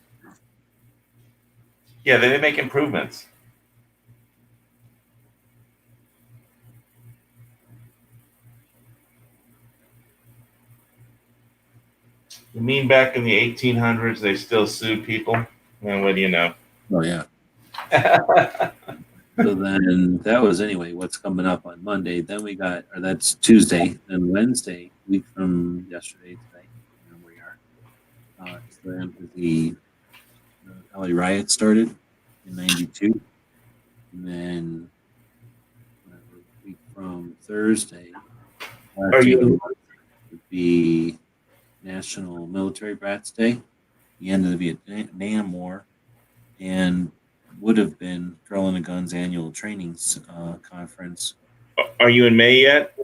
Yeah, they make improvements. You mean back in the 1800s, they still sued people? And what do you know? Oh yeah. So then that was anyway what's coming up on Monday. Then we got, or that's Tuesday. Then Wednesday, week from yesterday, today, where we are. It's the LA riot started in '92, and then a week from Thursday, Are you- would be National Military Brats Day, the end of the Vietnam War, and would have been Girl in the Guns annual trainings conference. Are you in May yet?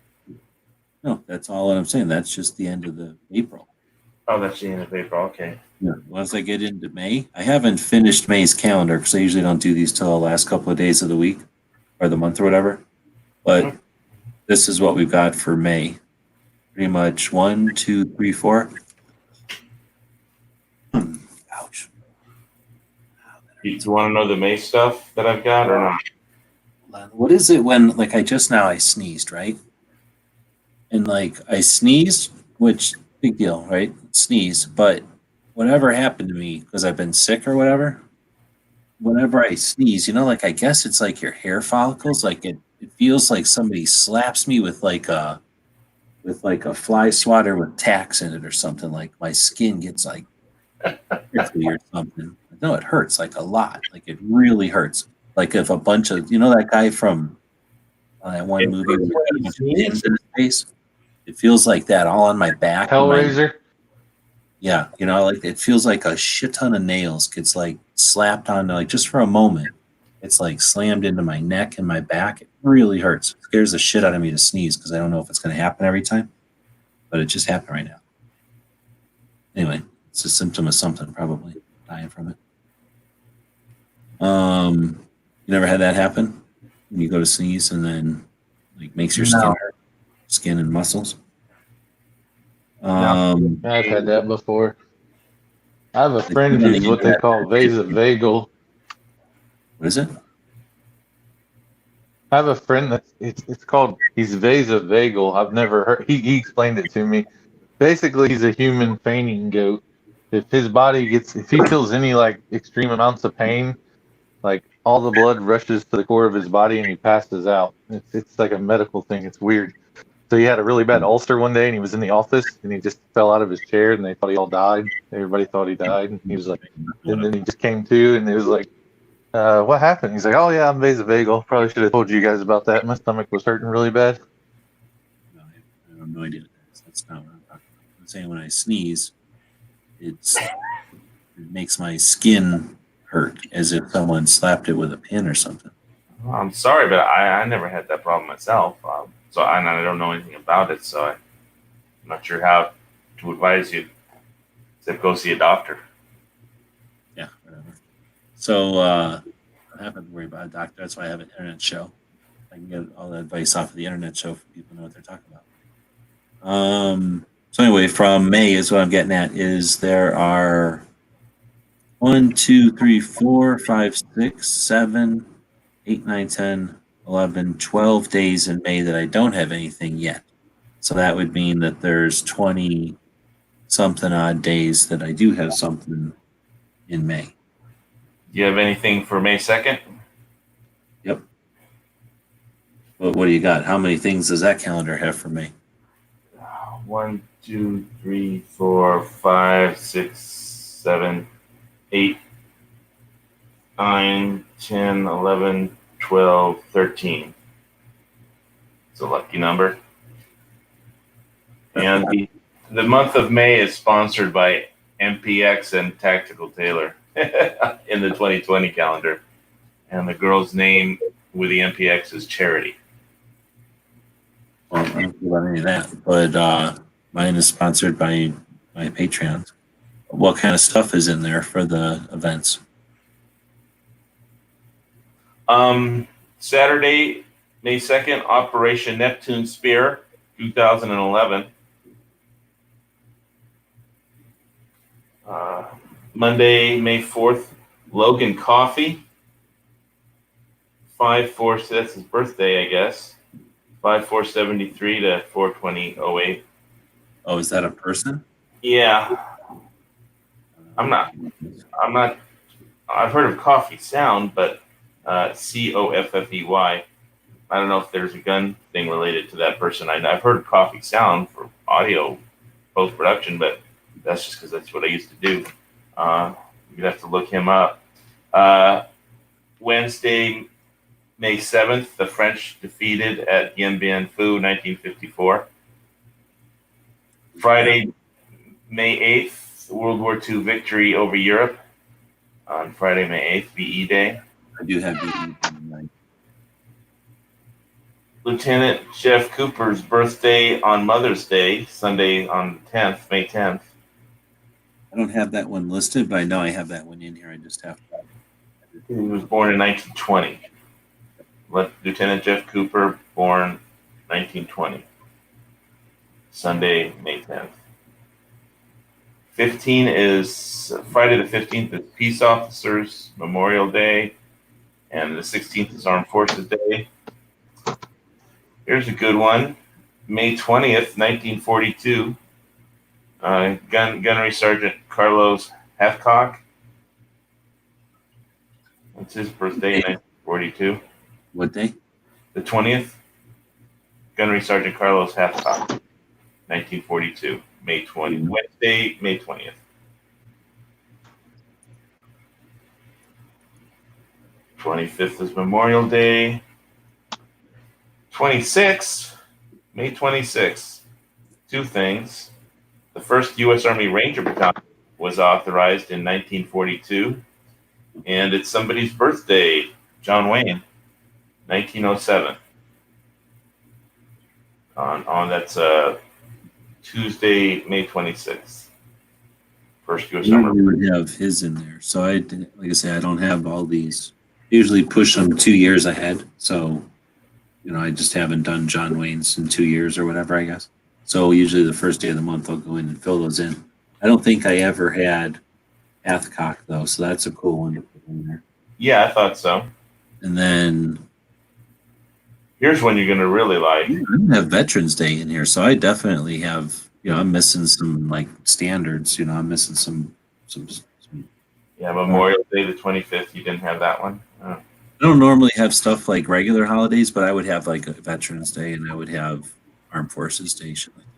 No, that's all that I'm saying. That's just the end of the April. Oh, that's the end of April. Okay. Yeah. Once I get into May, I haven't finished May's calendar because I usually don't do these till the last couple of days of the week or the month or whatever. But this is what we've got for May. Pretty much 1, 2, 3, 4. Ouch. You want to know the May stuff that I've got or not? What is it when, like, I sneezed, right? And, like, I sneezed, which, big deal, right? Sneeze. But whatever happened to me, because I've been sick or whatever, whenever I sneeze, like, I guess it's like your hair follicles, like, it feels like somebody slaps me with, like a fly swatter with tacks in it or something. Like, my skin gets, like, prickly or something. No, it hurts like a lot. Like it really hurts. Like if a bunch of that guy from that one movie with a bunch of pins in his face. It feels like that all on my back. Hellraiser. Yeah, like it feels like a shit ton of nails gets like slapped on, like just for a moment. It's like slammed into my neck and my back. It really hurts. It scares the shit out of me to sneeze because I don't know if it's going to happen every time, but it just happened right now. Anyway, it's a symptom of something, probably dying from it. You never had that happen when you go to sneeze and then like makes your skin hurt, skin and muscles. I've had that before. I have a friend who's what they call vasovagal. What is it? I have a friend that it's called, he's vasovagal. I've never heard, he explained it to me. Basically, he's a human fainting goat. If his body if he feels any like extreme amounts of pain, like all the blood rushes to the core of his body and he passes out. It's like a medical thing. It's weird. So he had a really bad ulcer one day and he was in the office and he just fell out of his chair and they thought he all died. Everybody thought he died. And he was like, and then he just came to and it was like, what happened? He's like, oh yeah, I'm vasovagal. Probably should have told you guys about that. My stomach was hurting really bad. No, I have no idea what that is. That's not what I'm talking about. I'm saying when I sneeze, it makes my skin hurt as if someone slapped it with a pin or something. I'm sorry, but I never had that problem myself. So I don't know anything about it. So I'm not sure how to advise you. Except go see a doctor. Yeah, whatever. So I don't have to worry about a doctor. That's why I have an internet show. I can get all the advice off of the internet show for people to know what they're talking about. So anyway, from May is what I'm getting at is there are 1, 2, 3, 4, 5, 6, 7, 8, 9, 10, 11, 12 days in May that I don't have anything yet. So that would mean that there's 20 something odd days that I do have something in May. Do you have anything for May 2nd? Yep. But what do you got? How many things does that calendar have for May? 1, 2, 3, 4, 5, 6, 7, 8, 9, 10, 11, 12, 13. It's a lucky number. And the month of May is sponsored by MPX and Tactical Tailor in the 2020 calendar. And the girl's name with the MPX is Charity. Well, I don't know about any of that, but mine is sponsored by my Patreon. What kind of stuff is in there for the events? Saturday, May 2nd, Operation Neptune Spear, 2011. Monday, May 4th, Logan Coffee. 5-4, that's his birthday, I guess. 5-4-73 to 4-20-08. Oh, is that a person? Yeah, I'm not. I've heard of Coffee Sound, but COFFEY. I don't know if there's a gun thing related to that person. I've heard of Coffee Sound for audio post production, but that's just because that's what I used to do. You'd have to look him up. Wednesday, May 7th, the French defeated at Dien Bien Phu, 1954. Friday, May 8th, World War II victory over Europe. On Friday, May 8th, VE Day. I do have the. Lieutenant Jeff Cooper's birthday on Mother's Day, Sunday on the 10th, May 10th. I don't have that one listed, but I know I have that one in here. I just have to. He was born in 1920. Lieutenant Jeff Cooper, born 1920. Sunday, May 10th. 15 is Friday the 15th is Peace Officers Memorial Day, and the 16th is Armed Forces Day. Here's a good one. May 20th, 1942. Gunnery Sergeant Carlos Hathcock. What's his birthday in 1942? What day? The 20th. Gunnery Sergeant Carlos Hathcock, 1942. May 20th. Wednesday, May 20th. '25th is Memorial Day. 26th, May 26th. Two things. The first U.S. Army Ranger Battalion was authorized in 1942, and it's somebody's birthday, John Wayne, 1907. On that's Tuesday, May 26th. First U.S. I Army. would have his in there. So like I say, I don't have all these. Usually push them 2 years ahead. So, I just haven't done John Wayne's in 2 years or whatever, I guess. So usually the first day of the month, I'll go in and fill those in. I don't think I ever had Hathcock though, so that's a cool one to put in there. Yeah, I thought so. And then Here's one you're going to really like. I don't have Veterans Day in here, so I definitely have. I'm missing some like standards. I'm missing some. Yeah, Memorial Day, the 25th. You didn't have that one. I don't normally have stuff like regular holidays, but I would have like a Veterans Day, and I would have Armed Forces Day. Shit like that.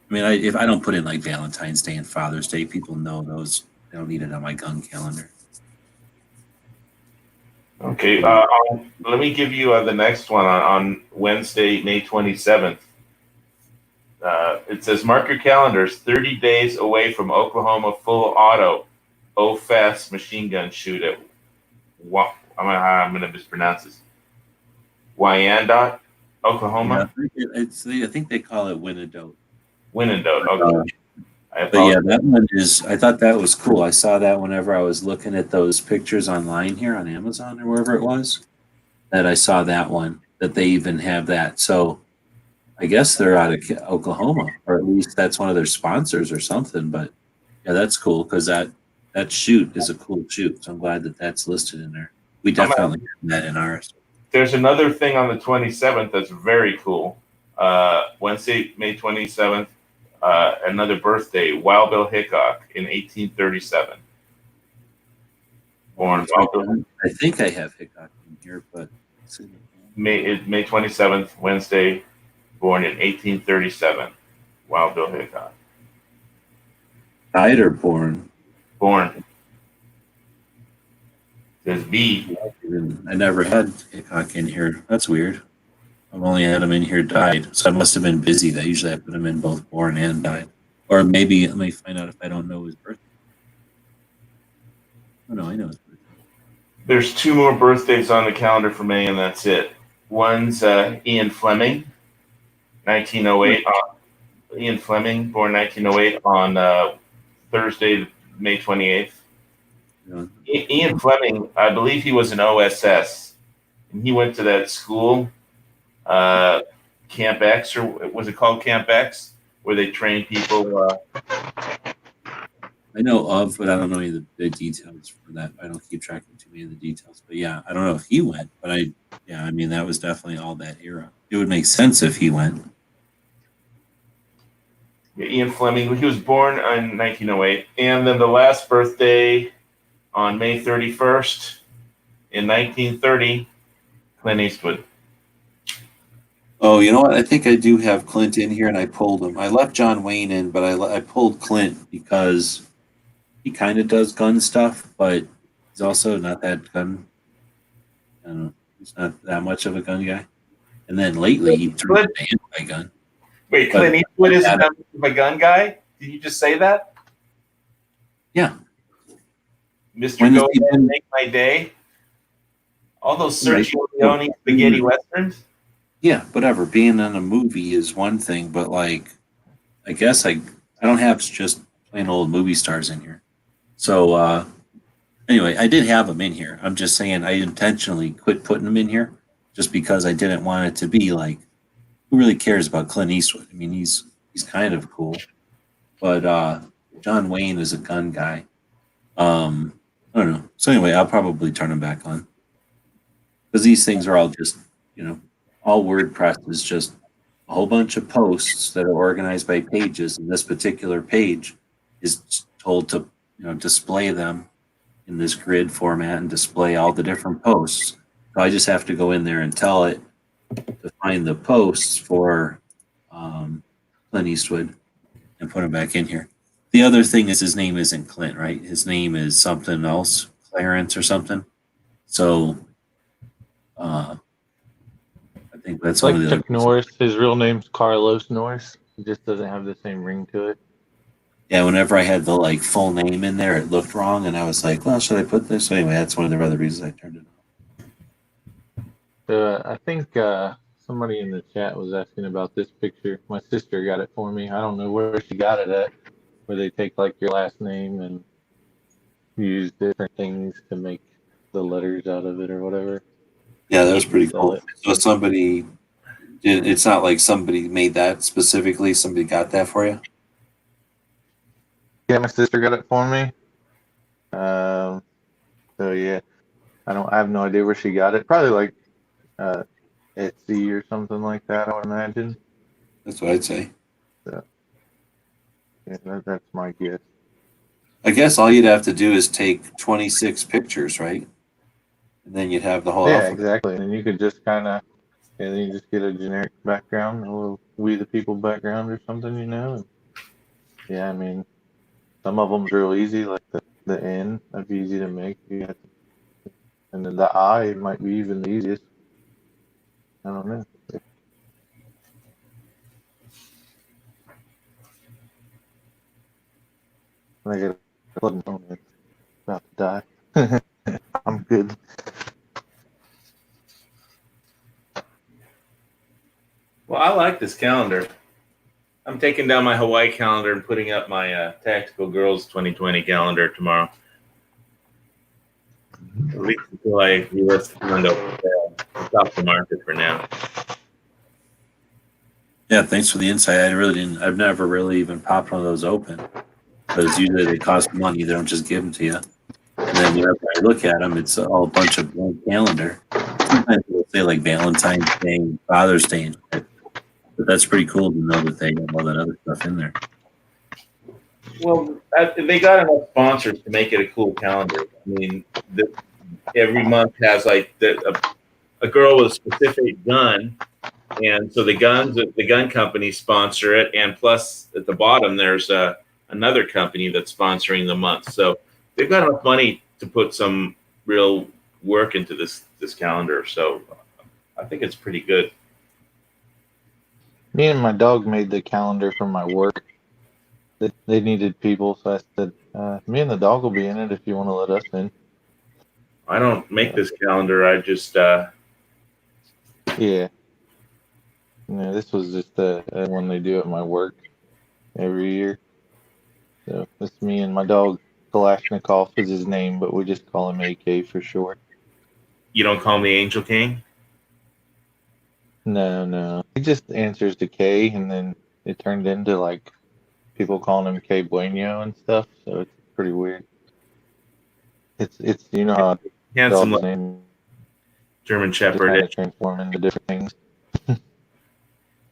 I mean, if I don't put in like Valentine's Day and Father's Day, people know those. I don't need it on my gun calendar. Okay, let me give you the next one on Wednesday, May 27th. It says, mark your calendars, 30 days away from Oklahoma full auto OFAS machine gun shoot at, I'm going to mispronounce this, Wyandotte, Oklahoma? Yeah, I think they call it Wyandotte. Wyandotte, okay. But yeah, that one I thought that was cool. I saw that whenever I was looking at those pictures online here on Amazon or wherever it was, that I saw that one, that they even have that. So I guess they're out of Oklahoma, or at least that's one of their sponsors or something. But yeah, that's cool because that shoot is a cool shoot. So I'm glad that that's listed in there. We definitely have that in ours. There's another thing on the 27th that's very cool. Wednesday, May 27th. Another birthday, Wild Bill Hickok in 1837. Born Wild Bill. I think I have Hickok in here, but May 27th, Wednesday, born in 1837. Wild Bill Hickok. died or born. Born. Says B. I never had Hickok in here. That's weird. I've only had them in here died, so I must have been busy. That usually I put them in both born and died, or maybe let me find out if I don't know his birthday. Oh no, I know his birthday. There's 2 more birthdays on the calendar for May, and that's it. One's Ian Fleming, 1908. Ian Fleming, born 1908 on Thursday, May 28th. You Ian Fleming, I believe he was an OSS, and he went to that school, Camp X, or was it called Camp X, where they train people. I know of, but I don't know any of the details for that. I don't keep track of too many of the details. But yeah, I don't know if he went, but I mean, that was definitely all that era. It would make sense if he went. Ian Fleming, he was born in 1908, and then the last birthday on May 31st in 1930, Clint Eastwood. Oh, you know what? I think I do have Clint in here, and I pulled him. I left John Wayne in, but I pulled Clint because he kind of does gun stuff, but he's also not that gun. I don't know. He's not that much of a gun guy. And then lately, he turned into anti-gun. Wait, Clint Eastwood isn't that much of a gun guy? Did you just say that? Yeah. Mr. Go Ahead and Make My Day? All those Sergio Leone spaghetti westerns? Yeah, whatever. Being in a movie is one thing, but like, I guess I don't have just plain old movie stars in here. So anyway, I did have them in here. I'm just saying I intentionally quit putting them in here just because I didn't want it to be like, who really cares about Clint Eastwood? I mean, he's kind of cool, but John Wayne is a gun guy. I don't know. So anyway, I'll probably turn them back on because these things are all just, all WordPress is just a whole bunch of posts that are organized by pages, and this particular page is told to, display them in this grid format and display all the different posts. So I just have to go in there and tell it to find the posts for Clint Eastwood and put them back in here. The other thing is his name isn't Clint, right? His name is something else, Clarence or something. So I think that's Like one of the Chuck Norris. His real name's Carlos Norris. He just doesn't have the same ring to it. Yeah, whenever I had the full name in there, it looked wrong, and I was like, "Well, should I put this?" So anyway, that's one of the other reasons I turned it on. I think somebody in the chat was asking about this picture. My sister got it for me. I don't know where she got it at, where they take your last name and use different things to make the letters out of it or whatever. Yeah, that was pretty cool. So somebody did. It's not like somebody made that specifically. Somebody got that for you. Yeah, my sister got it for me. So yeah, I have no idea where she got it. Probably Etsy or something like that, I would imagine. That's what I'd say. So, yeah, that's my guess. I guess all you'd have to do is take 26 pictures, right? And then you'd have the whole alphabet. Exactly. And you could just then you just get a generic background, a little We the People background or something, And, yeah, I mean, some of them's real easy, like the N, that'd be easy to make. And then the I might be even the easiest. I don't know. I get a plug phone that's about to die. I'm good. Well, I like this calendar. I'm taking down my Hawaii calendar and putting up my Tactical Girls 2020 calendar tomorrow. At least until I relist the window. It's off the market for now. Yeah, thanks for the insight. I've never really even popped one of those open. Because usually they cost money. They don't just give them to you. And then whenever I look at them, it's all a bunch of blank calendar. Sometimes they'll say like Valentine's Day, Father's Day, and shit. But that's pretty cool to know that they have all that other stuff in there. Well, they got enough sponsors to make it a cool calendar. I mean, every month has a girl with a specific gun, and so the gun companies sponsor it, and plus at the bottom there's another company that's sponsoring the month. So they've got enough money to put some real work into this calendar. So I think it's pretty good. Me and my dog made the calendar for my work. They needed people, so I said, me and the dog will be in it if you want to let us in. I don't make this calendar. I just Yeah. Yeah, this was just one they do at my work every year. So it's me and my dog. Kalashnikov is his name, but we just call him AK for short. you don't call me Angel King. No, no. He just answers to K, and then it turned into like people calling him K Bueno and stuff. So it's pretty weird. It's you know how Handsome dogs' little names German just kind Shepherd. of transform into different things.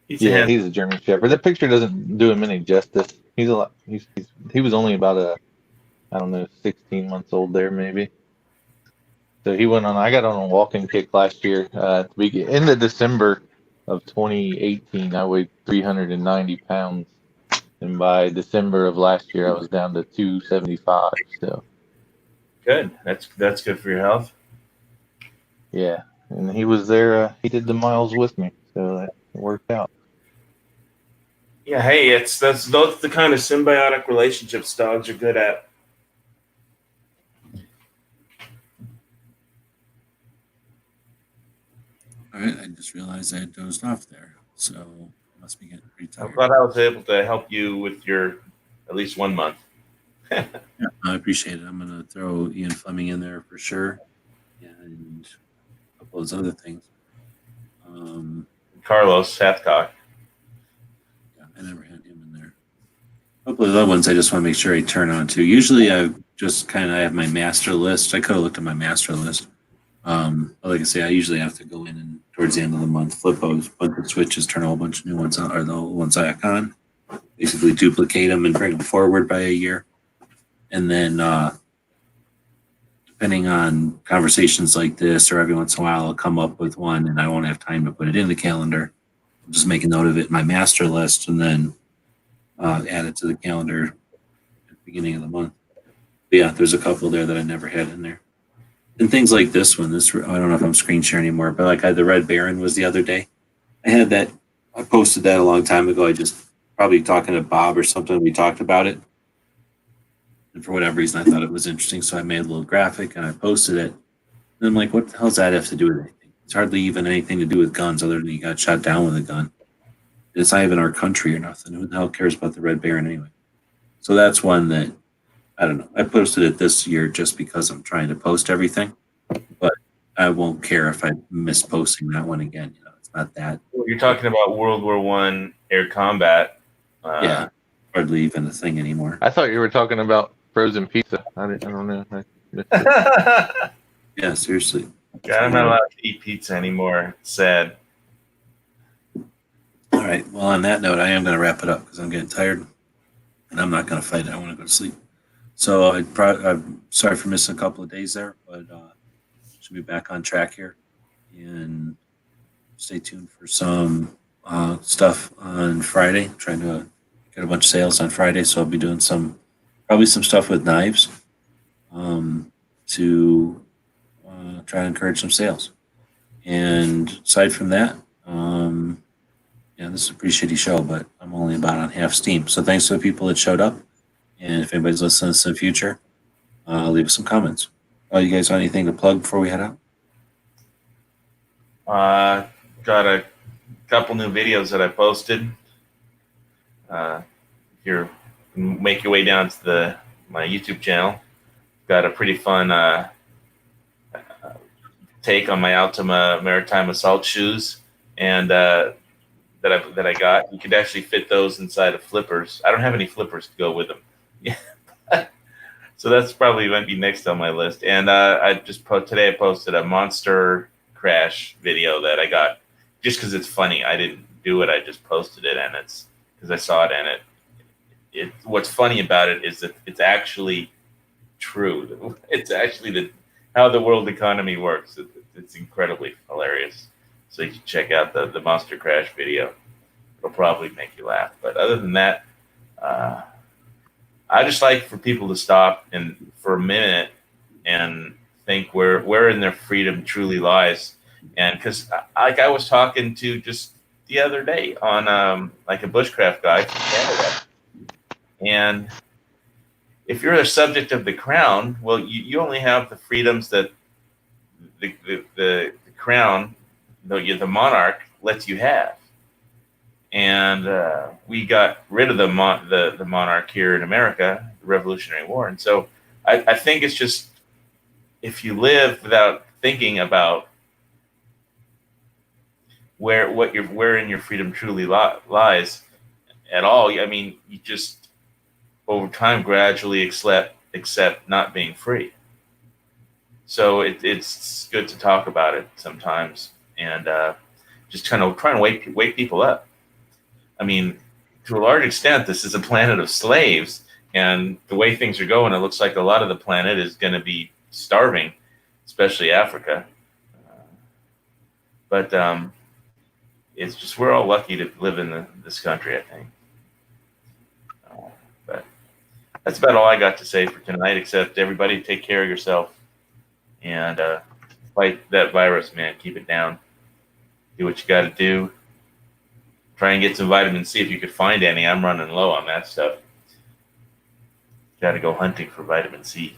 He's a Yeah, handsome. he's a German Shepherd. The picture doesn't do him any justice. He's a lot. He was only about I don't know 16 months old there maybe. So he went on. I got on a walking kick last year. At the end of December of 2018, I weighed 390 pounds, and by December of last year, I was down to 275. So Good. That's good for your health. yeah, and he was there. He did the miles with me, so that worked out. Yeah. Hey, that's the kind of symbiotic relationships dogs are good at. All right, I just realized I had dozed off there, so I must be getting pretty I'm tired. glad I was able to help you with your at least 1 month. Yeah, I appreciate it. I'm gonna throw Ian Fleming in there for sure, and a couple of those other things. Carlos Hathcock. Yeah, I never had him in there. A couple of other ones I just want to make sure I turn on to. Usually I just kind of have my master list. I could have looked at my master list. But like I say, I usually have to go in and towards the end of the month flip those bunch of switches, turn a whole bunch of new ones on, or the old ones back on, basically duplicate them and bring them forward by a year. And then depending on conversations like this, or every once in a while I'll come up with one and I won't have time to put it in the calendar. I'll just make a note of it in my master list and then add it to the calendar at the beginning of the month. But yeah, there's a couple there that I never had in there. And things like this one, I don't know if I'm screen sharing anymore, but like I had the Red Baron was the other day. I had that, I posted that a long time ago. I just probably talking to Bob or something. We talked about it. And for whatever reason, I thought it was interesting. So I made a little graphic and I posted it. And I'm like, what the hell does that have to do with anything? It's hardly even anything to do with guns other than he got shot down with a gun. It's not even our country or nothing. Who the hell cares about the Red Baron anyway? So that's one that, I don't know. I posted it this year just because I'm trying to post everything. But I won't care if I miss posting that one again. You know, it's not that. Well, you're talking about World War I air combat. Yeah, hardly even a thing anymore. I thought you were talking about frozen pizza. I don't know. Yeah, seriously. God, I'm not allowed to eat pizza anymore. It's sad. All right. Well, on that note, I am going to wrap it up because I'm getting tired, and I'm not going to fight it. I want to go to sleep. So I'm sorry for missing a couple of days there, but should be back on track here, and stay tuned for some stuff on Friday. I'm trying to get a bunch of sales on Friday, so I'll be doing probably some stuff with knives to try to encourage some sales. And aside from that, yeah, this is a pretty shitty show, but I'm only about on half steam. So thanks to the people that showed up. And if anybody's listening to this in the future, leave us some comments. You guys have anything to plug before we head out? Got a couple new videos that I posted. If you make your way down to my YouTube channel, got a pretty fun take on my Altima Maritime Assault shoes, and that I got. You could actually fit those inside of flippers. I don't have any flippers to go with them. Yeah. So that's probably might be next on my list. And today I posted a monster crash video that I got just because it's funny. I didn't do it. I just posted it, and it's because I saw it, and it. What's funny about it is that it's actually true. It's actually how the world economy works. It's incredibly hilarious. So you can check out the monster crash video. It'll probably make you laugh. But other than that, I just like for people to stop and for a minute and think where in their freedom truly lies. And because like I was talking to just the other day on like a bushcraft guide from Canada. And if you're a subject of the crown, well, you only have the freedoms that the crown, the monarch, lets you have. And we got rid of the monarch here in America, the Revolutionary War. And so I think it's just, if you live without thinking about wherein your freedom truly lies at all, I mean, you just over time gradually accept not being free. So it's good to talk about it sometimes, and just kind of trying to wake people up. I mean, to a large extent, this is a planet of slaves, and the way things are going, it looks like a lot of the planet is going to be starving, especially Africa. But it's just, we're all lucky to live in this country, I think. But that's about all I got to say for tonight, except everybody take care of yourself and fight that virus, man. Keep it down. Do what you got to do. Try and get some vitamin C if you could find any. I'm running low on that stuff. Got to go hunting for vitamin C.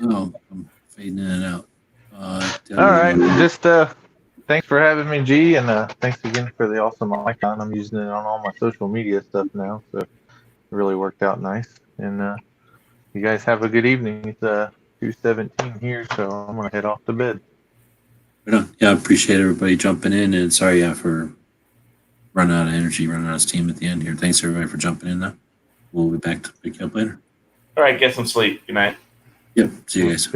Oh, I'm fading in and out. All right, just thanks for having me, G, and thanks again for the awesome icon. I'm using it on all my social media stuff now, so it really worked out nice. And you guys have a good evening. It's 2:17 here, so I'm gonna head off to bed. Yeah, I appreciate everybody jumping in, and sorry for running out of energy, running out of steam at the end here. Thanks everybody for jumping in. Though we'll be back to pick you up later. All right, get some sleep. Good night. Yep, see you guys.